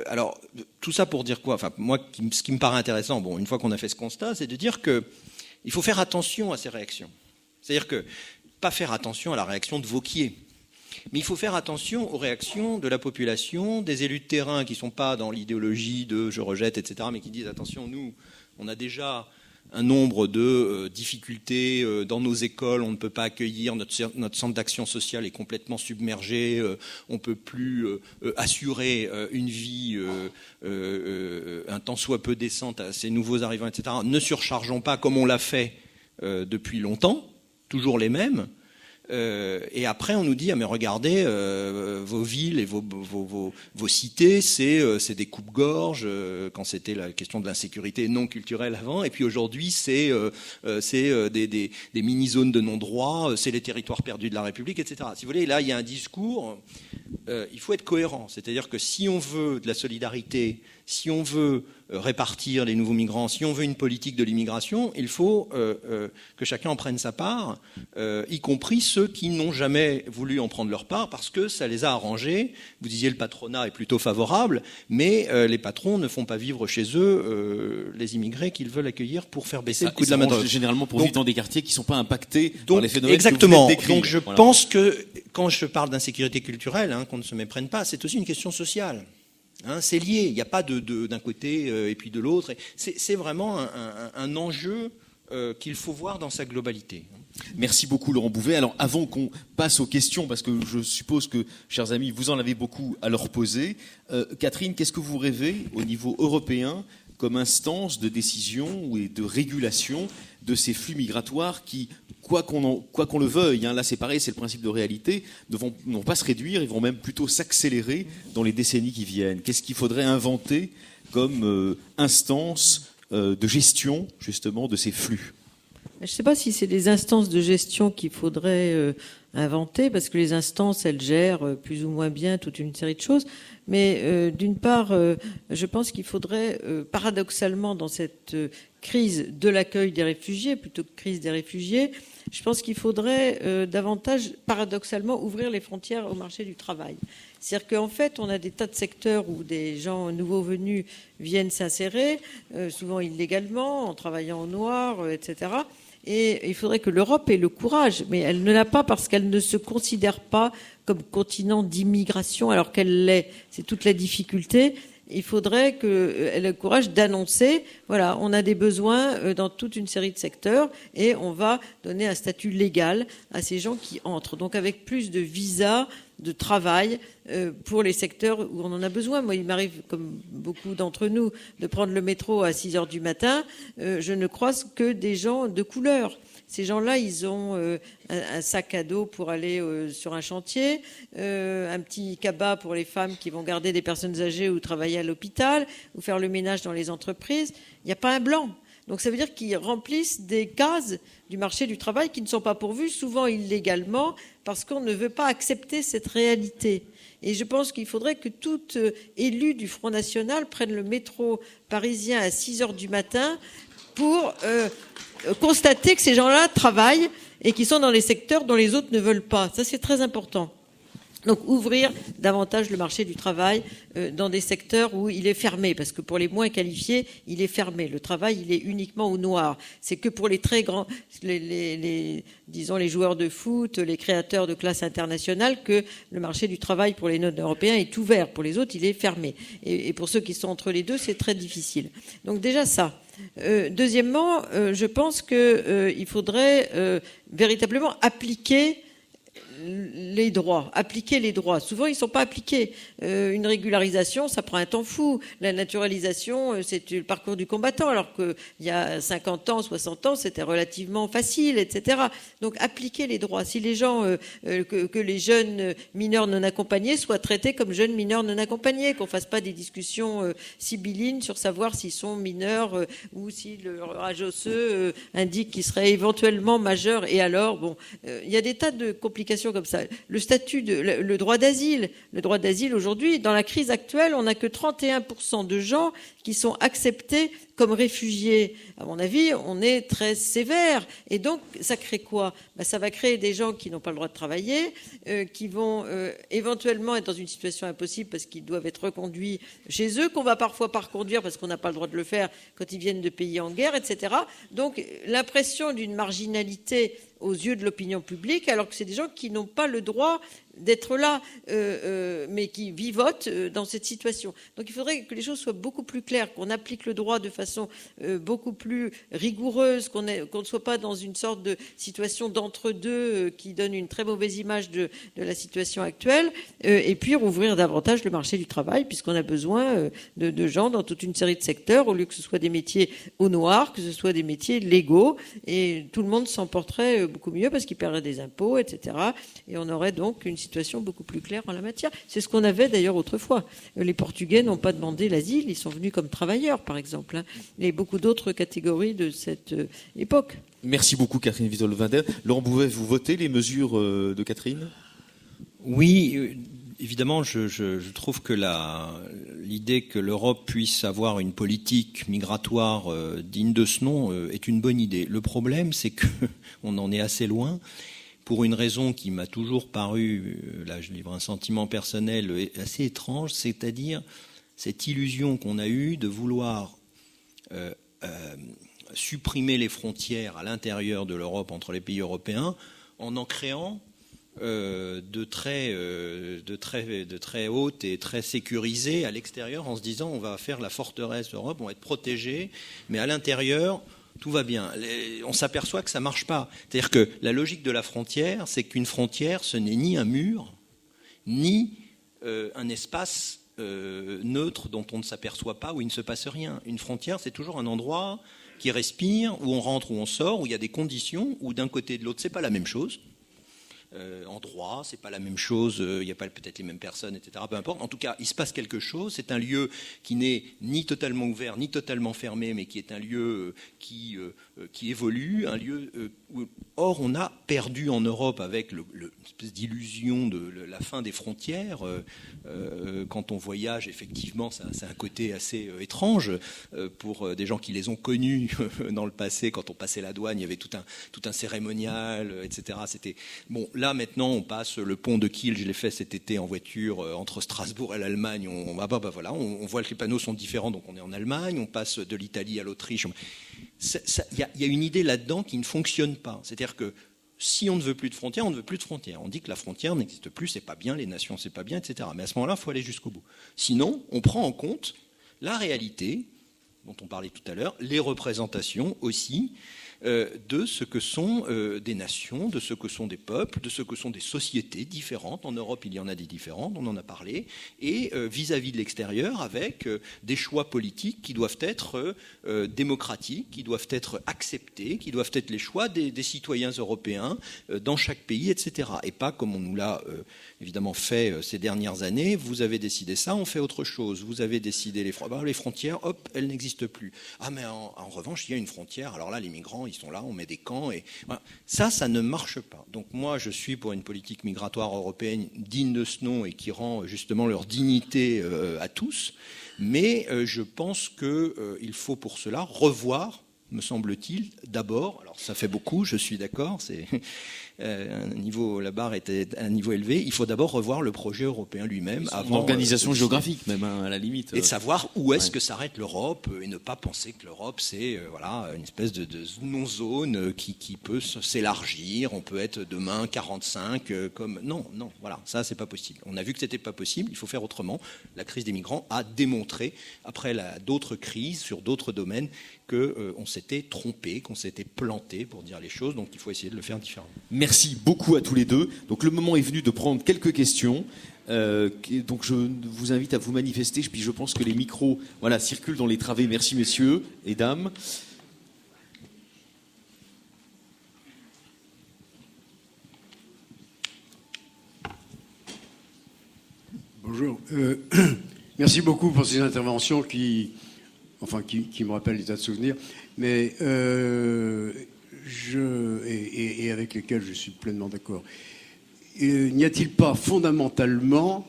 alors, tout ça pour dire quoi? Enfin, moi, ce qui me paraît intéressant, une fois qu'on a fait ce constat, c'est de dire qu'il faut faire attention à ces réactions. C'est-à-dire pas faire attention à la réaction de Wauquiez, mais il faut faire attention aux réactions de la population, des élus de terrain qui ne sont pas dans l'idéologie de « je rejette », etc., mais qui disent « attention, nous, on a déjà un nombre de difficultés dans nos écoles, on ne peut pas accueillir, notre centre d'action sociale est complètement submergé, on ne peut plus assurer une vie un tant soit peu décente à ces nouveaux arrivants, etc. Ne surchargeons pas comme on l'a fait depuis longtemps, toujours les mêmes. Et après, on nous dit, mais regardez, vos villes et vos cités, c'est des coupe-gorge, quand c'était la question de l'insécurité non culturelle avant, et puis aujourd'hui, c'est des mini-zones de non-droit, c'est les territoires perdus de la République, etc. Si vous voulez, là, il y a un discours, il faut être cohérent, c'est-à-dire que si on veut de la solidarité, si on veut répartir les nouveaux migrants, si on veut une politique de l'immigration, il faut que chacun en prenne sa part, y compris ceux qui n'ont jamais voulu en prendre leur part parce que ça les a arrangés. Vous disiez le patronat est plutôt favorable, mais les patrons ne font pas vivre chez eux les immigrés qu'ils veulent accueillir pour faire baisser le coût de la main-d'œuvre. Généralement pour vivre dans des quartiers qui ne sont pas impactés par les phénomènes exactement. Que vous venez de décrire. Donc je pense que quand je parle d'insécurité culturelle, qu'on ne se méprenne pas, c'est aussi une question sociale. C'est lié, il n'y a pas d'un côté et puis de l'autre. C'est vraiment un enjeu qu'il faut voir dans sa globalité. Merci beaucoup Laurent Bouvet. Alors avant qu'on passe aux questions, parce que je suppose que, chers amis, vous en avez beaucoup à leur poser, Catherine, qu'est-ce que vous rêvez au niveau européen comme instance de décision et de régulation de ces flux migratoires qui, quoi qu'on le veuille, là c'est pareil, c'est le principe de réalité, ne vont pas se réduire, ils vont même plutôt s'accélérer dans les décennies qui viennent. Qu'est-ce qu'il faudrait inventer comme instance de gestion justement de ces flux? Je ne sais pas si c'est des instances de gestion qu'il faudrait inventer, parce que les instances, elles gèrent plus ou moins bien toute une série de choses. Mais d'une part, je pense qu'il faudrait, paradoxalement, dans cette crise de l'accueil des réfugiés, plutôt que crise des réfugiés, je pense qu'il faudrait davantage, paradoxalement, ouvrir les frontières au marché du travail. C'est-à-dire qu'en fait, on a des tas de secteurs où des gens nouveaux venus viennent s'insérer, souvent illégalement, en travaillant au noir, etc. Et il faudrait que l'Europe ait le courage, mais elle ne l'a pas parce qu'elle ne se considère pas comme continent d'immigration alors qu'elle l'est. C'est toute la difficulté. Il faudrait qu'elle ait le courage d'annoncer, voilà, on a des besoins dans toute une série de secteurs et on va donner un statut légal à ces gens qui entrent. Donc avec plus de visas de travail pour les secteurs où on en a besoin. Moi, il m'arrive, comme beaucoup d'entre nous, de prendre le métro à 6 heures du matin. Je ne croise que des gens de couleur. Ces gens-là, ils ont un sac à dos pour aller sur un chantier, un petit cabas pour les femmes qui vont garder des personnes âgées ou travailler à l'hôpital, ou faire le ménage dans les entreprises. Il n'y a pas un blanc. Donc ça veut dire qu'ils remplissent des cases du marché du travail qui ne sont pas pourvues, souvent illégalement, parce qu'on ne veut pas accepter cette réalité. Et je pense qu'il faudrait que tout élu du Front National prenne le métro parisien à 6 heures du matin pour constater que ces gens-là travaillent et qu'ils sont dans les secteurs dont les autres ne veulent pas. Ça, c'est très important. Donc ouvrir davantage le marché du travail dans des secteurs où il est fermé, parce que pour les moins qualifiés, il est fermé. Le travail, il est uniquement au noir. C'est que pour les très grands, disons les joueurs de foot, les créateurs de classe internationale, que le marché du travail pour les non-européens est ouvert. Pour les autres, il est fermé. Et pour ceux qui sont entre les deux, c'est très difficile. Donc déjà ça. Deuxièmement, je pense qu'il faudrait véritablement appliquer les droits, appliquer les droits. Souvent, ils ne sont pas appliqués. Une régularisation, ça prend un temps fou. La naturalisation, c'est le parcours du combattant, alors qu'il y a 50 ans, 60 ans, c'était relativement facile, etc. Donc, appliquer les droits. Si les gens, que les jeunes mineurs non accompagnés soient traités comme jeunes mineurs non accompagnés, qu'on ne fasse pas des discussions sibyllines sur savoir s'ils sont mineurs ou si leur âge osseux indique qu'ils seraient éventuellement majeurs. Et alors, bon, il y a des tas de complications comme ça. Le statut le droit d'asile. Le droit d'asile aujourd'hui, dans la crise actuelle, on n'a que 31% de gens qui sont acceptés comme réfugiés. À mon avis, on est très sévère. Et donc, ça crée quoi ? Ça va créer des gens qui n'ont pas le droit de travailler, qui vont éventuellement être dans une situation impossible parce qu'ils doivent être reconduits chez eux, qu'on va parfois pas reconduire parce qu'on n'a pas le droit de le faire quand ils viennent de pays en guerre, etc. Donc, l'impression d'une marginalité aux yeux de l'opinion publique, alors que c'est des gens qui n'ont pas le droit d'être là, mais qui vivotent dans cette situation. Donc il faudrait que les choses soient beaucoup plus claires, qu'on applique le droit de façon beaucoup plus rigoureuse, qu'on ne soit pas dans une sorte de situation d'entre-deux qui donne une très mauvaise image de la situation actuelle, et puis rouvrir davantage le marché du travail, puisqu'on a besoin de gens dans toute une série de secteurs, au lieu que ce soit des métiers au noir, que ce soit des métiers légaux, et tout le monde s'en porterait beaucoup mieux parce qu'ils perdraient des impôts, etc. Et on aurait donc une situation beaucoup plus claire en la matière. C'est ce qu'on avait d'ailleurs autrefois. Les Portugais n'ont pas demandé l'asile, ils sont venus comme travailleurs, par exemple. Et beaucoup d'autres catégories de cette époque. Merci beaucoup, Catherine Wiesel-Winder. Laurent Bouvet, vous votez les mesures de Catherine ? Oui, évidemment, je trouve que l'idée que l'Europe puisse avoir une politique migratoire digne de ce nom est une bonne idée. Le problème, c'est qu'on en est assez loin. Pour une raison qui m'a toujours paru, là je livre un sentiment personnel assez étrange, c'est-à-dire cette illusion qu'on a eue de vouloir supprimer les frontières à l'intérieur de l'Europe entre les pays européens en créant de très hautes et très sécurisées à l'extérieur, en se disant on va faire la forteresse Europe, on va être protégé, mais à l'intérieur tout va bien. On s'aperçoit que ça ne marche pas. C'est-à-dire que la logique de la frontière, c'est qu'une frontière, ce n'est ni un mur, ni un espace neutre dont on ne s'aperçoit pas, où il ne se passe rien. Une frontière, c'est toujours un endroit qui respire, où on rentre, où on sort, où il y a des conditions, où d'un côté et de l'autre, c'est pas la même chose. En droit, c'est pas la même chose, il n'y a pas peut-être les mêmes personnes, etc. Peu importe. En tout cas, il se passe quelque chose. C'est un lieu qui n'est ni totalement ouvert, ni totalement fermé, mais qui est un lieu qui qui évolue, un lieu or on a perdu en Europe avec l'espèce d'illusion de la fin des frontières. Quand on voyage, effectivement, c'est un côté assez étrange pour des gens qui les ont connus dans le passé. Quand on passait la douane, il y avait tout un cérémonial, etc. C'était bon. Là maintenant, on passe le pont de Kiel. Je l'ai fait cet été en voiture entre Strasbourg et l'Allemagne. Voilà, on voit que les panneaux sont différents, donc on est en Allemagne. On passe de l'Italie à l'Autriche. Il y a une idée là-dedans qui ne fonctionne pas. C'est-à-dire que si on ne veut plus de frontières, on ne veut plus de frontières. On dit que la frontière n'existe plus, c'est pas bien, les nations, c'est pas bien, etc. Mais à ce moment-là, il faut aller jusqu'au bout. Sinon, on prend en compte la réalité, dont on parlait tout à l'heure, les représentations aussi de ce que sont des nations, de ce que sont des peuples, de ce que sont des sociétés différentes. En Europe, il y en a des différentes, on en a parlé, et vis-à-vis de l'extérieur, avec des choix politiques qui doivent être démocratiques, qui doivent être acceptés, qui doivent être les choix des citoyens européens dans chaque pays, etc. Et pas comme on nous l'a évidemment fait ces dernières années, vous avez décidé ça, on fait autre chose. Vous avez décidé les frontières, hop, elles n'existent plus. Ah mais en revanche, il y a une frontière, alors là, les migrants, ils sont là, on met des camps, et voilà. Ça ne marche pas. Donc moi, je suis pour une politique migratoire européenne digne de ce nom et qui rend justement leur dignité à tous, mais je pense qu'il faut pour cela revoir, me semble-t-il, d'abord, alors ça fait beaucoup, je suis d'accord, c'est la barre était à un niveau élevé, il faut d'abord revoir le projet européen lui-même. Avant l'organisation géographique même, à la limite. Et de savoir où est-ce que s'arrête l'Europe, et ne pas penser que l'Europe c'est une espèce de non-zone qui peut s'élargir, on peut être demain 45 comme... Non, voilà, ça c'est pas possible. On a vu que c'était pas possible, il faut faire autrement. La crise des migrants a démontré, après d'autres crises sur d'autres domaines, qu'on s'était trompé, qu'on s'était planté pour dire les choses, donc il faut essayer de le faire différemment. Merci beaucoup à tous les deux. Donc le moment est venu de prendre quelques questions. Donc je vous invite à vous manifester. Puis je pense que les micros circulent dans les travées. Merci messieurs et dames. Bonjour. Merci beaucoup pour ces interventions qui me rappellent des tas de souvenirs, mais et avec lesquels je suis pleinement d'accord. N'y a-t-il pas fondamentalement,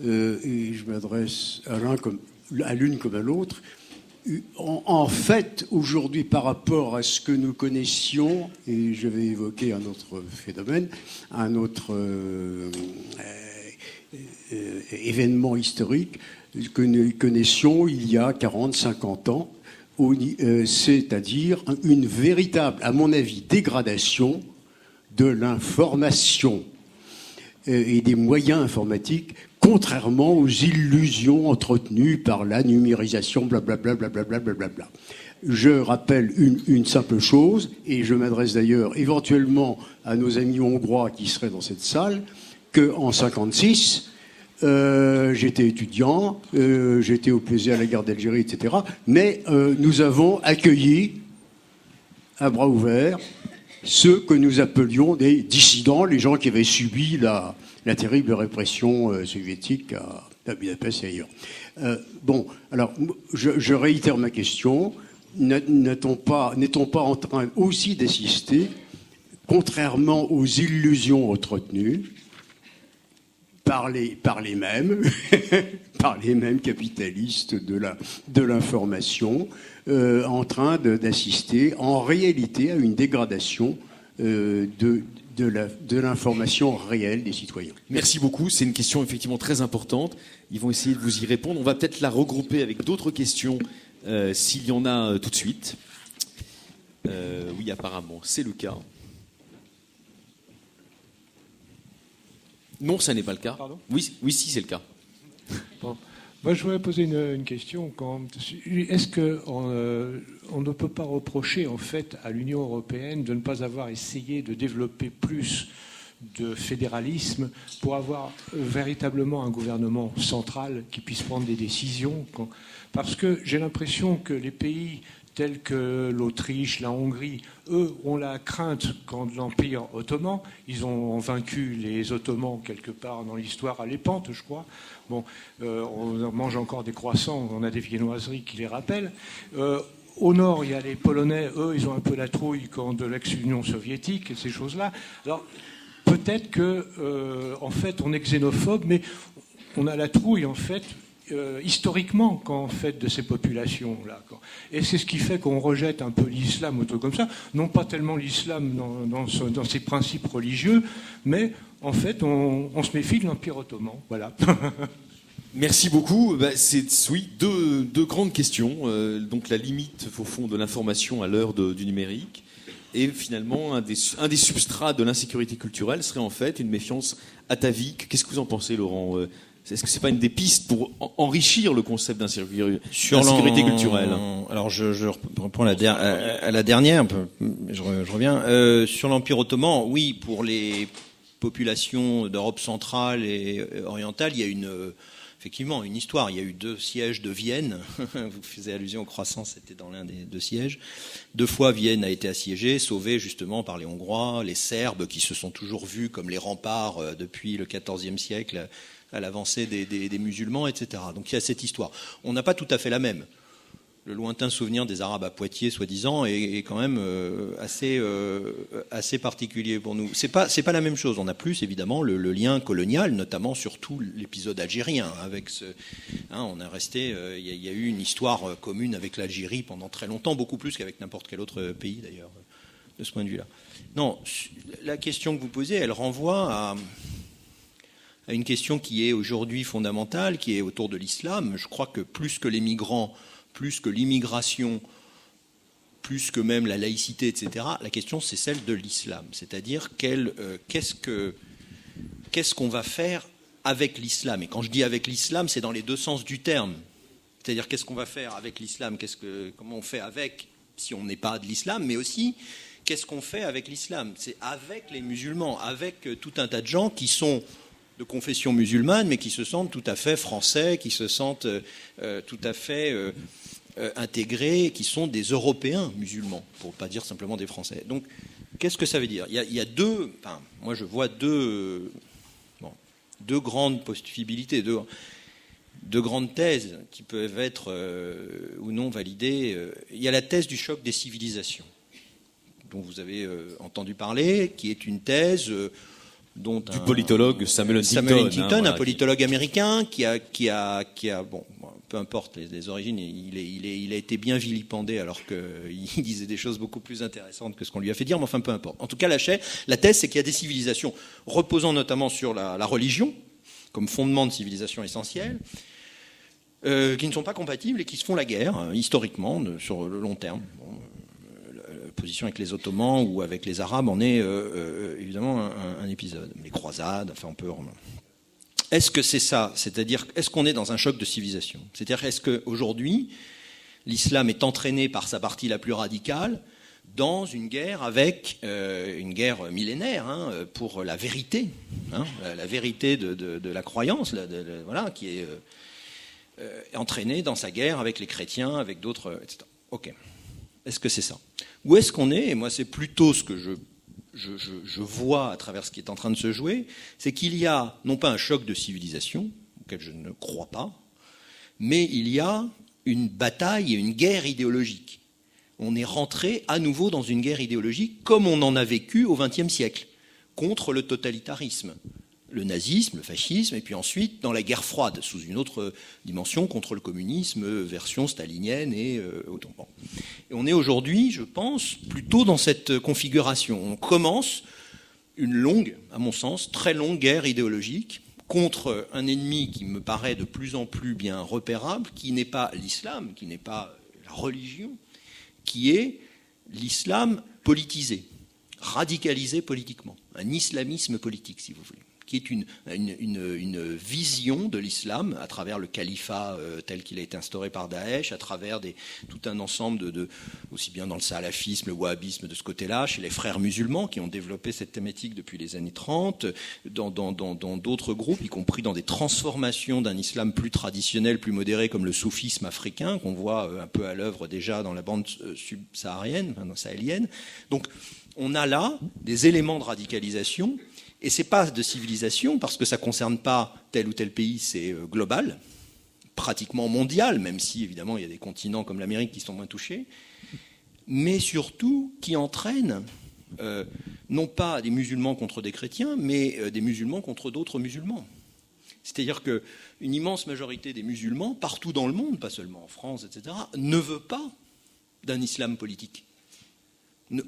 et je m'adresse à l'une comme à l'autre, en fait, aujourd'hui, par rapport à ce que nous connaissions, et je vais évoquer un autre phénomène, un autre événement historique que nous connaissions il y a 40, 50 ans, c'est-à-dire une véritable, à mon avis, dégradation de l'information et des moyens informatiques, contrairement aux illusions entretenues par la numérisation, blablabla, blablabla, blablabla. Je rappelle une simple chose, et je m'adresse d'ailleurs éventuellement à nos amis hongrois qui seraient dans cette salle, qu'en 1956, j'étais étudiant, j'étais opposé à la guerre d'Algérie, etc. Mais nous avons accueilli à bras ouverts ceux que nous appelions des dissidents, les gens qui avaient subi la terrible répression soviétique à Budapest et ailleurs. Alors, je réitère ma question. N'est-on pas en train aussi d'assister, contrairement aux illusions entretenues, par les mêmes, par les mêmes capitalistes de l'information, en train d'assister en réalité à une dégradation de l'information réelle des citoyens. Merci beaucoup, c'est une question effectivement très importante. Ils vont essayer de vous y répondre. On va peut-être la regrouper avec d'autres questions s'il y en a tout de suite. Oui, apparemment, c'est le cas. Non, ça n'est pas le cas. Pardon ? Oui, si, c'est le cas. Bon. Moi, je voudrais poser une question. Est-ce qu'on ne peut pas reprocher en fait à l'Union européenne de ne pas avoir essayé de développer plus de fédéralisme pour avoir véritablement un gouvernement central qui puisse prendre des décisions ? Parce que j'ai l'impression que les pays tels que l'Autriche, la Hongrie, eux ont la crainte quand l'Empire ottoman, ils ont vaincu les Ottomans quelque part dans l'histoire à Lépante, je crois. Bon, on mange encore des croissants, on a des viennoiseries qui les rappellent. au nord, il y a les Polonais, eux, ils ont un peu la trouille quand de l'ex-Union soviétique et ces choses-là. Alors, peut-être que, en fait, on est xénophobe, mais on a la trouille, en fait, historiquement, quand on fait de ces populations-là. Et c'est ce qui fait qu'on rejette un peu l'islam ou tout comme ça. Non pas tellement l'islam dans ses principes religieux, mais en fait, on se méfie de l'Empire ottoman. Voilà. Merci beaucoup. C'est deux grandes questions. Donc la limite au fond de l'information à l'heure du numérique, et finalement un des substrats de l'insécurité culturelle serait en fait une méfiance atavique. Qu'est-ce que vous en pensez, Laurent ? Est-ce que c'est pas une des pistes pour enrichir le concept d'insécurité culturelle ? Alors je reprends à la dernière, je reviens. Sur l'Empire ottoman, oui, pour les populations d'Europe centrale et orientale, il y a effectivement une histoire. Il y a eu 2 sièges de Vienne. Vous faisiez allusion au croissant, c'était dans l'un des 2 sièges. 2 fois Vienne a été assiégée, sauvée justement par les Hongrois, les Serbes qui se sont toujours vus comme les remparts depuis le XIVe siècle à l'avancée des musulmans, etc. Donc il y a cette histoire. On n'a pas tout à fait la même. Le lointain souvenir des Arabes à Poitiers, soi-disant, est quand même assez particulier pour nous. C'est pas la même chose. On a plus évidemment le lien colonial, notamment surtout l'épisode algérien. Avec on a resté. Il y a eu une histoire commune avec l'Algérie pendant très longtemps, beaucoup plus qu'avec n'importe quel autre pays d'ailleurs, de ce point de vue-là. Non, la question que vous posez, elle renvoie à une question qui est aujourd'hui fondamentale, qui est autour de l'islam. Je crois que plus que les migrants, plus que l'immigration, plus que même la laïcité, etc., la question c'est celle de l'islam. C'est-à-dire qu'est-ce qu'on va faire avec l'islam ? Et quand je dis avec l'islam, c'est dans les 2 sens du terme. C'est-à-dire qu'est-ce qu'on va faire avec l'islam ? Comment on fait avec, si on n'est pas de l'islam, mais aussi qu'est-ce qu'on fait avec l'islam ? C'est avec les musulmans, avec tout un tas de gens qui sont de confession musulmane, mais qui se sentent tout à fait français, qui se sentent tout à fait intégrés, qui sont des Européens musulmans, pour ne pas dire simplement des Français. Donc, qu'est-ce que ça veut dire ? Il y a 2... Enfin, moi, je vois deux grandes possibilités, deux grandes thèses qui peuvent être ou non validées. Il y a la thèse du choc des civilisations, dont vous avez entendu parler, qui est une thèse... dont du politologue Samuel Huntington, un politologue américain qui a bon, peu importe les origines, il a été bien vilipendé alors qu'il disait des choses beaucoup plus intéressantes que ce qu'on lui a fait dire, mais enfin peu importe. En tout cas, la thèse, c'est qu'il y a des civilisations reposant notamment sur la religion comme fondement de civilisation essentielle, qui ne sont pas compatibles et qui se font la guerre historiquement sur le long terme. Bon, position avec les Ottomans ou avec les Arabes en est évidemment un épisode. Les croisades, enfin on peut... Est-ce que c'est ça ? C'est-à-dire, est-ce qu'on est dans un choc de civilisation ? C'est-à-dire, est-ce qu'aujourd'hui, l'islam est entraîné par sa partie la plus radicale dans une guerre avec une guerre millénaire pour la vérité, la vérité de la croyance, voilà, qui est entraînée dans sa guerre avec les chrétiens, avec d'autres, etc. Ok. Est-ce que c'est ça ? Où est-ce qu'on est ? Et moi, c'est plutôt ce que je vois à travers ce qui est en train de se jouer, c'est qu'il y a non pas un choc de civilisation, auquel je ne crois pas, mais il y a une bataille et une guerre idéologique. On est rentré à nouveau dans une guerre idéologique comme on en a vécu au XXe siècle, contre le totalitarisme. Le nazisme, le fascisme, et puis ensuite dans la guerre froide, sous une autre dimension, contre le communisme, version stalinienne et autant. Bon. Et on est aujourd'hui, je pense, plutôt dans cette configuration. On commence une longue, à mon sens, très longue guerre idéologique contre un ennemi qui me paraît de plus en plus bien repérable, qui n'est pas l'islam, qui n'est pas la religion, qui est l'islam politisé, radicalisé politiquement, un islamisme politique, si vous voulez, qui est une vision de l'islam à travers le califat tel qu'il a été instauré par Daesh, à travers tout un ensemble aussi bien dans le salafisme, le wahhabisme de ce côté-là, chez les frères musulmans qui ont développé cette thématique depuis les années 30, dans d'autres groupes, y compris dans des transformations d'un islam plus traditionnel, plus modéré, comme le soufisme africain, qu'on voit un peu à l'œuvre déjà dans la bande subsaharienne, sahélienne. Donc, on a là des éléments de radicalisation. Et ce n'est pas de civilisation, parce que ça ne concerne pas tel ou tel pays, c'est global, pratiquement mondial, même si évidemment il y a des continents comme l'Amérique qui sont moins touchés, mais surtout qui entraîne non pas des musulmans contre des chrétiens, mais des musulmans contre d'autres musulmans. C'est-à-dire qu'une immense majorité des musulmans, partout dans le monde, pas seulement en France, etc., ne veut pas d'un islam politique.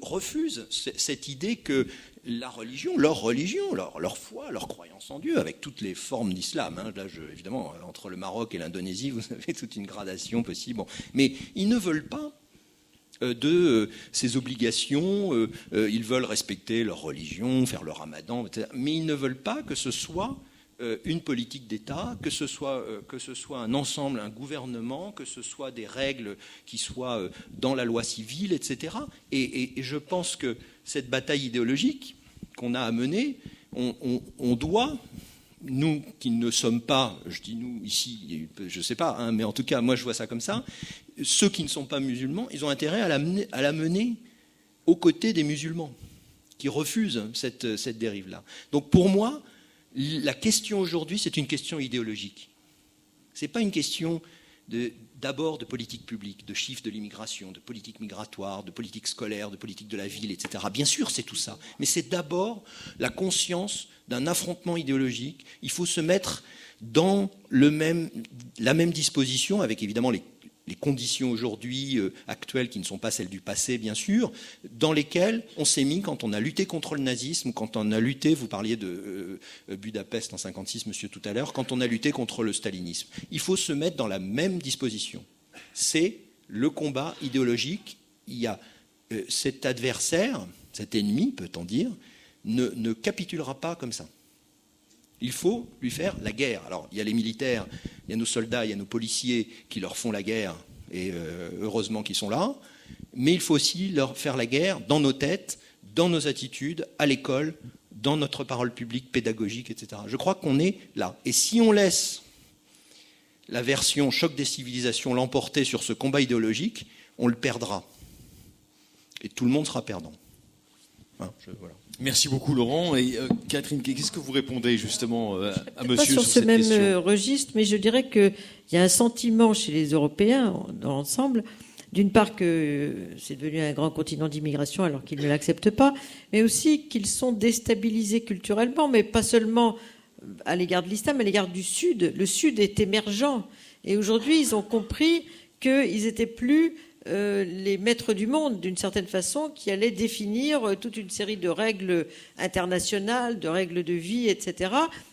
Refuse cette idée que la religion, leur foi, leur croyance en Dieu, avec toutes les formes d'islam, hein, là, évidemment, entre le Maroc et l'Indonésie, vous avez toute une gradation possible, mais ils ne veulent pas de ces obligations, ils veulent respecter leur religion, faire le ramadan, etc., mais ils ne veulent pas que ce soit une politique d'État, que ce soit un ensemble, un gouvernement, que ce soit des règles qui soient dans la loi civile, etc. Et je pense que cette bataille idéologique qu'on a à mener, on doit, nous qui ne sommes pas, je dis nous ici, je ne sais pas, hein, mais en tout cas, moi je vois ça comme ça, ceux qui ne sont pas musulmans, ils ont intérêt à la mener aux côtés des musulmans, qui refusent cette dérive-là. Donc pour moi, la question aujourd'hui, c'est une question idéologique. Ce n'est pas une question d'abord de politique publique, de chiffres de l'immigration, de politique migratoire, de politique scolaire, de politique de la ville, etc. Bien sûr, c'est tout ça. Mais c'est d'abord la conscience d'un affrontement idéologique. Il faut se mettre dans la même disposition, avec évidemment les conditions aujourd'hui actuelles qui ne sont pas celles du passé, bien sûr, dans lesquelles on s'est mis quand on a lutté contre le nazisme, quand on a lutté, vous parliez de Budapest en 1956, monsieur, tout à l'heure, quand on a lutté contre le stalinisme. Il faut se mettre dans la même disposition. C'est le combat idéologique. Il y a cet adversaire, cet ennemi, peut-on dire, ne capitulera pas comme ça. Il faut lui faire la guerre. Alors, il y a les militaires, il y a nos soldats, il y a nos policiers qui leur font la guerre, et heureusement qu'ils sont là, mais il faut aussi leur faire la guerre dans nos têtes, dans nos attitudes, à l'école, dans notre parole publique, pédagogique, etc. Je crois qu'on est là. Et si on laisse la version choc des civilisations l'emporter sur ce combat idéologique, on le perdra. Et tout le monde sera perdant. Hein, voilà. Merci beaucoup Laurent. Et Catherine, qu'est-ce que vous répondez justement à monsieur sur sur ce cette question ? même registre, mais je dirais qu'il y a un sentiment chez les Européens dans l'ensemble, d'une part que c'est devenu un grand continent d'immigration alors qu'ils ne l'acceptent pas, mais aussi qu'ils sont déstabilisés culturellement, mais pas seulement à l'égard de l'islam, mais à l'égard du Sud. Le Sud est émergent et aujourd'hui ils ont compris qu'ils n'étaient plus les maîtres du monde, d'une certaine façon, qui allaient définir toute une série de règles internationales, de règles de vie, etc.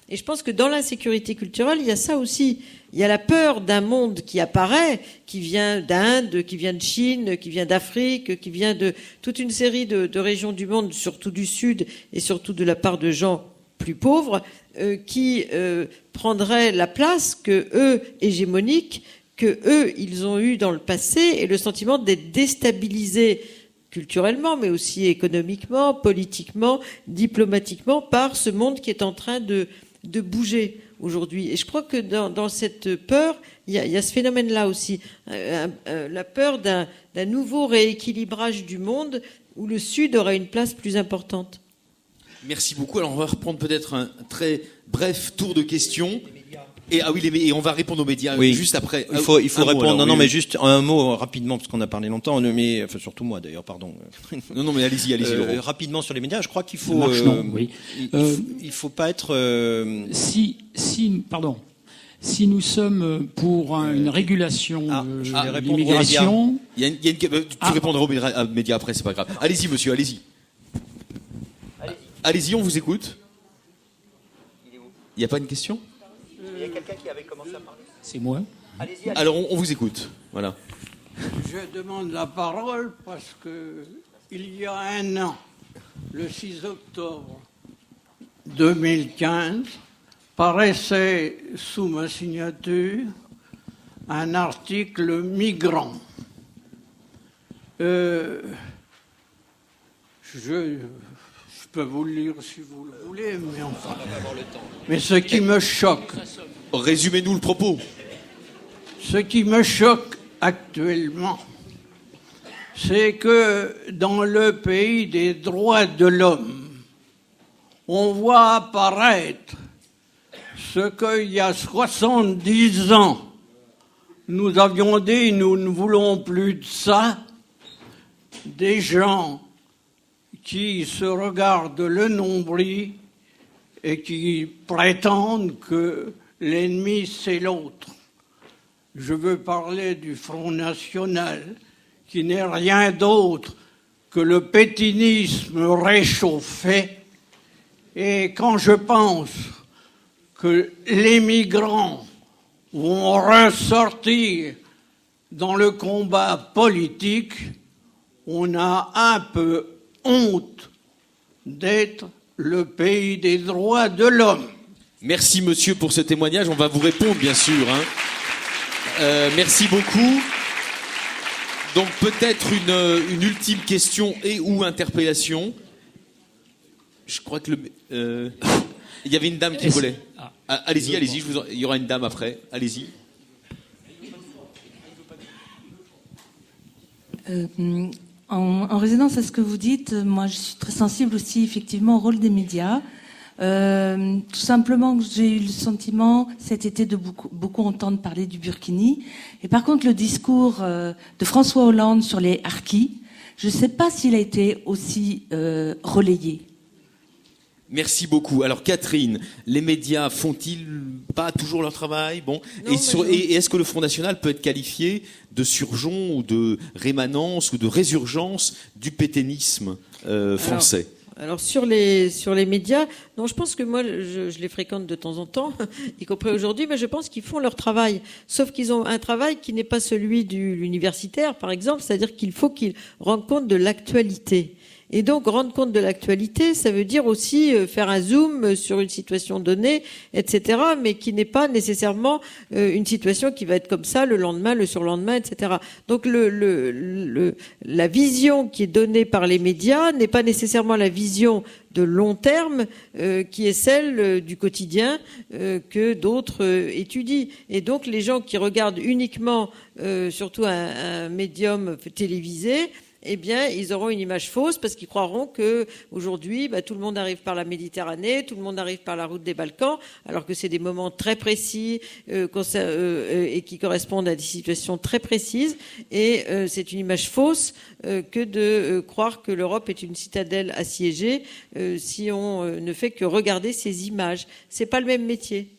Et je pense que dans l'insécurité culturelle, il y a ça aussi. Il y a la peur d'un monde qui apparaît, qui vient d'Inde, qui vient de Chine, qui vient d'Afrique, qui vient de toute une série de régions du monde, surtout du Sud, et surtout de la part de gens plus pauvres, qui prendraient la place que eux, hégémoniques, que eux, ils ont eu dans le passé, et le sentiment d'être déstabilisés culturellement, mais aussi économiquement, politiquement, diplomatiquement, par ce monde qui est en train de bouger aujourd'hui. Et je crois que dans cette peur, il y a ce phénomène-là aussi, la peur d'un nouveau rééquilibrage du monde où le Sud aura une place plus importante. Merci beaucoup. Alors on va reprendre peut-être un très bref tour de questions. Et et on va répondre aux médias juste après. Il faut répondre. Mais juste un mot rapidement parce qu'on a parlé longtemps. Mais enfin surtout moi d'ailleurs, pardon. Non, mais allez-y. Rapidement sur les médias, je crois qu'il faut. Il faut pas être. Si nous sommes pour une régulation de l'immigration, tu répondras aux médias après, c'est pas grave. Allez-y, monsieur, allez-y. Allez-y, on vous écoute. Il n'y a pas une question ? Il y a quelqu'un qui avait commencé à parler. C'est moi. Allez-y. Alors on vous écoute. Voilà. Je demande la parole parce que il y a un an, le 6 octobre 2015, paraissait sous ma signature un article migrant. Je peux vous le lire si vous le voulez, mais enfin. Mais ce qui me choque. Résumez-nous le propos. Ce qui me choque actuellement, c'est que dans le pays des droits de l'homme, on voit apparaître ce qu'il y a 70 ans nous avions dit nous ne voulons plus de ça, des gens qui se regardent le nombril et qui prétendent que l'ennemi c'est l'autre. Je veux parler du Front National, qui n'est rien d'autre que le pétinisme réchauffé. Et quand je pense que les migrants vont ressortir dans le combat politique, on a un peu honte d'être le pays des droits de l'homme. Merci monsieur pour ce témoignage, on va vous répondre bien sûr. Merci beaucoup. Donc peut-être une ultime question et ou interpellation. Je crois que il y avait une dame qui voulait. Allez-y, il y aura une dame après. Allez-y. En résonance à ce que vous dites, moi je suis très sensible aussi effectivement au rôle des médias. Tout simplement, j'ai eu le sentiment cet été de beaucoup entendre parler du Burkini. Et par contre, le discours de François Hollande sur les harkis, je ne sais pas s'il a été aussi relayé. Merci beaucoup. Alors Catherine, les médias font-ils pas toujours leur travail? Bon. Et est-ce que le Front National peut être qualifié de surgeon ou de rémanence ou de résurgence du pétainisme français? Alors sur les médias, non, je pense que moi je les fréquente de temps en temps, y compris aujourd'hui, mais je pense qu'ils font leur travail. Sauf qu'ils ont un travail qui n'est pas celui de l'universitaire, par exemple, c'est-à-dire qu'il faut qu'ils rendent compte de l'actualité. Et donc, rendre compte de l'actualité, ça veut dire aussi faire un zoom sur une situation donnée, etc., mais qui n'est pas nécessairement une situation qui va être comme ça le lendemain, le surlendemain, etc. Donc, la vision qui est donnée par les médias n'est pas nécessairement la vision de long terme qui est celle du quotidien que d'autres étudient. Et donc, les gens qui regardent uniquement, surtout un médium télévisé, eh bien, ils auront une image fausse parce qu'ils croiront que aujourd'hui, tout le monde arrive par la Méditerranée, tout le monde arrive par la route des Balkans, alors que c'est des moments très précis et qui correspondent à des situations très précises. Et c'est une image fausse que de croire que l'Europe est une citadelle assiégée si on ne fait que regarder ces images. C'est pas le même métier.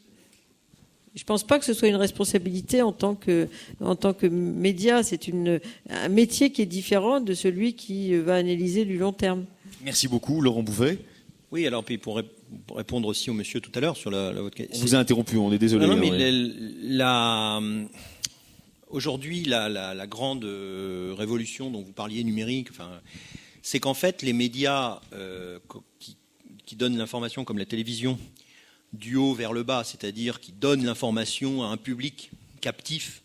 Je ne pense pas que ce soit une responsabilité en tant que média. C'est un métier qui est différent de celui qui va analyser du long terme. Merci beaucoup, Laurent Bouvet. Oui, alors puis pour répondre aussi au monsieur tout à l'heure sur votre question. On vous a interrompu, on est désolé. Non, mais aujourd'hui, la grande révolution dont vous parliez numérique, c'est qu'en fait, les médias qui donnent l'information, comme la télévision, du haut vers le bas, c'est-à-dire qui donne l'information à un public captif,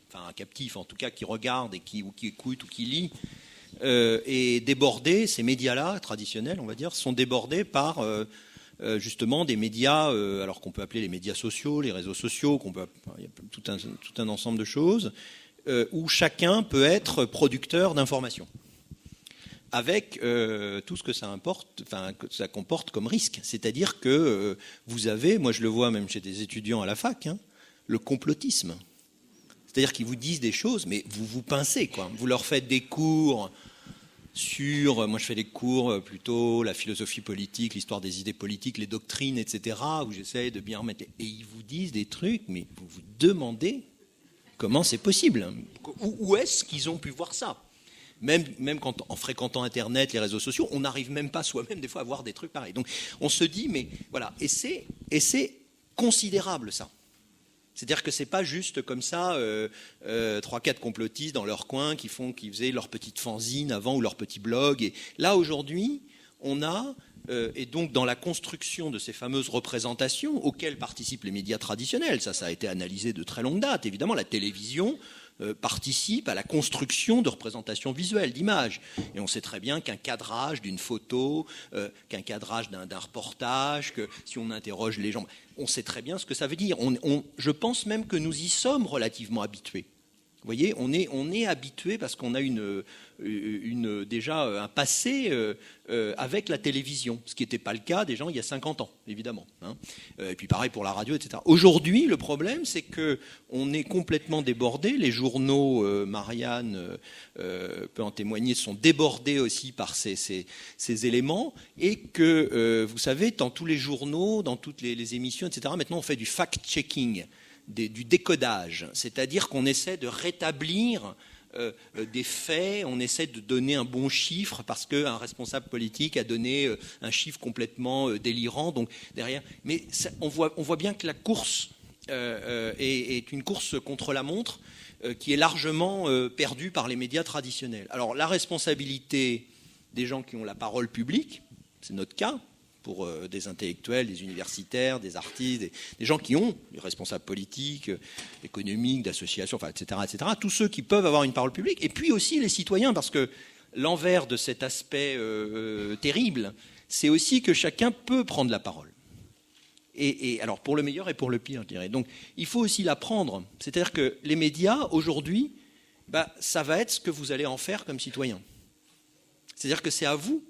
en tout cas qui regarde et ou qui écoute ou qui lit, et débordé, ces médias-là, traditionnels, on va dire, sont débordés par justement des médias, alors qu'on peut appeler les médias sociaux, les réseaux sociaux, il y a tout un ensemble de choses, où chacun peut être producteur d'informations, avec tout ce que ça comporte comme risque. C'est-à-dire que vous avez, moi je le vois même chez des étudiants à la fac, le complotisme. C'est-à-dire qu'ils vous disent des choses, mais vous vous pincez, quoi. Vous leur faites des cours sur, moi je fais des cours plutôt la philosophie politique, l'histoire des idées politiques, les doctrines, etc., où j'essaie de bien remettre. Et ils vous disent des trucs, mais vous vous demandez comment c'est possible. Où est-ce qu'ils ont pu voir ça ? Même en fréquentant Internet, les réseaux sociaux, on n'arrive même pas soi-même des fois à voir des trucs pareils. Donc on se dit, mais voilà, et c'est considérable ça. C'est-à-dire que c'est pas juste comme ça 3-4 complotistes dans leur coin qui faisaient leur petite fanzine avant ou leur petit blog. Et là aujourd'hui, on a et donc dans la construction de ces fameuses représentations auxquelles participent les médias traditionnels, ça a été analysé de très longue date. Évidemment, la télévision participe à la construction de représentations visuelles, d'images. Et on sait très bien qu'un cadrage d'une photo, qu'un cadrage d'un reportage, que si on interroge les gens, on sait très bien ce que ça veut dire. Je pense même que nous y sommes relativement habitués Vous voyez, on est habitué parce qu'on a déjà un passé avec la télévision, ce qui n'était pas le cas des gens il y a 50 ans, évidemment. Hein. Et puis pareil pour la radio, etc. Aujourd'hui, le problème, c'est qu'on est complètement débordé. Les journaux, Marianne peut en témoigner, sont débordés aussi par ces éléments. Et que, vous savez, dans tous les journaux, dans toutes les émissions, etc., maintenant on fait du fact-checking. Du décodage, c'est-à-dire qu'on essaie de rétablir des faits, on essaie de donner un bon chiffre parce qu'un responsable politique a donné un chiffre complètement délirant. Donc derrière, mais on voit bien que la course est une course contre la montre qui est largement perdue par les médias traditionnels. Alors la responsabilité des gens qui ont la parole publique, c'est notre cas. Pour des intellectuels, des universitaires, des artistes, des gens qui ont des responsables politiques, économiques, d'associations, enfin, etc., tous ceux qui peuvent avoir une parole publique, et puis aussi les citoyens, parce que l'envers de cet aspect terrible, c'est aussi que chacun peut prendre la parole. Et alors, pour le meilleur et pour le pire, je dirais. Donc, il faut aussi la prendre. C'est-à-dire que les médias, aujourd'hui, ça va être ce que vous allez en faire comme citoyen. C'est-à-dire que c'est à vous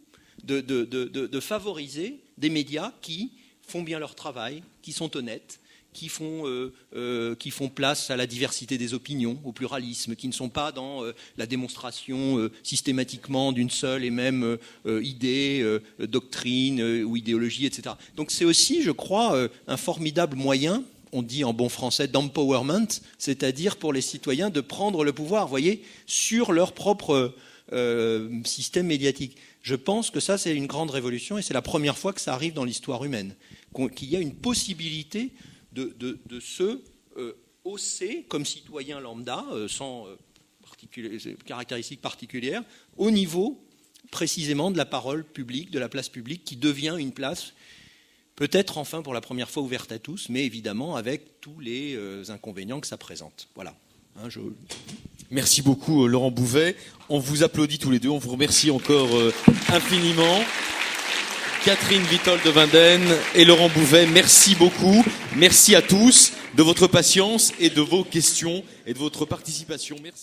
de favoriser des médias qui font bien leur travail, qui sont honnêtes, qui font place à la diversité des opinions, au pluralisme, qui ne sont pas dans la démonstration systématiquement d'une seule et même idée, doctrine ou idéologie, etc. Donc c'est aussi, je crois, un formidable moyen, on dit en bon français d'empowerment, c'est-à-dire pour les citoyens de prendre le pouvoir, vous voyez, sur leur propre système médiatique. Je pense que ça, c'est une grande révolution et c'est la première fois que ça arrive dans l'histoire humaine, qu'il y a une possibilité de se hausser comme citoyen lambda, sans caractéristiques particulières, au niveau précisément de la parole publique, de la place publique, qui devient une place peut-être enfin pour la première fois ouverte à tous, mais évidemment avec tous les inconvénients que ça présente. Voilà. Merci beaucoup Laurent Bouvet. On vous applaudit tous les deux. On vous remercie encore infiniment. Catherine Witold de Winden et Laurent Bouvet, merci beaucoup. Merci à tous de votre patience et de vos questions et de votre participation. Merci.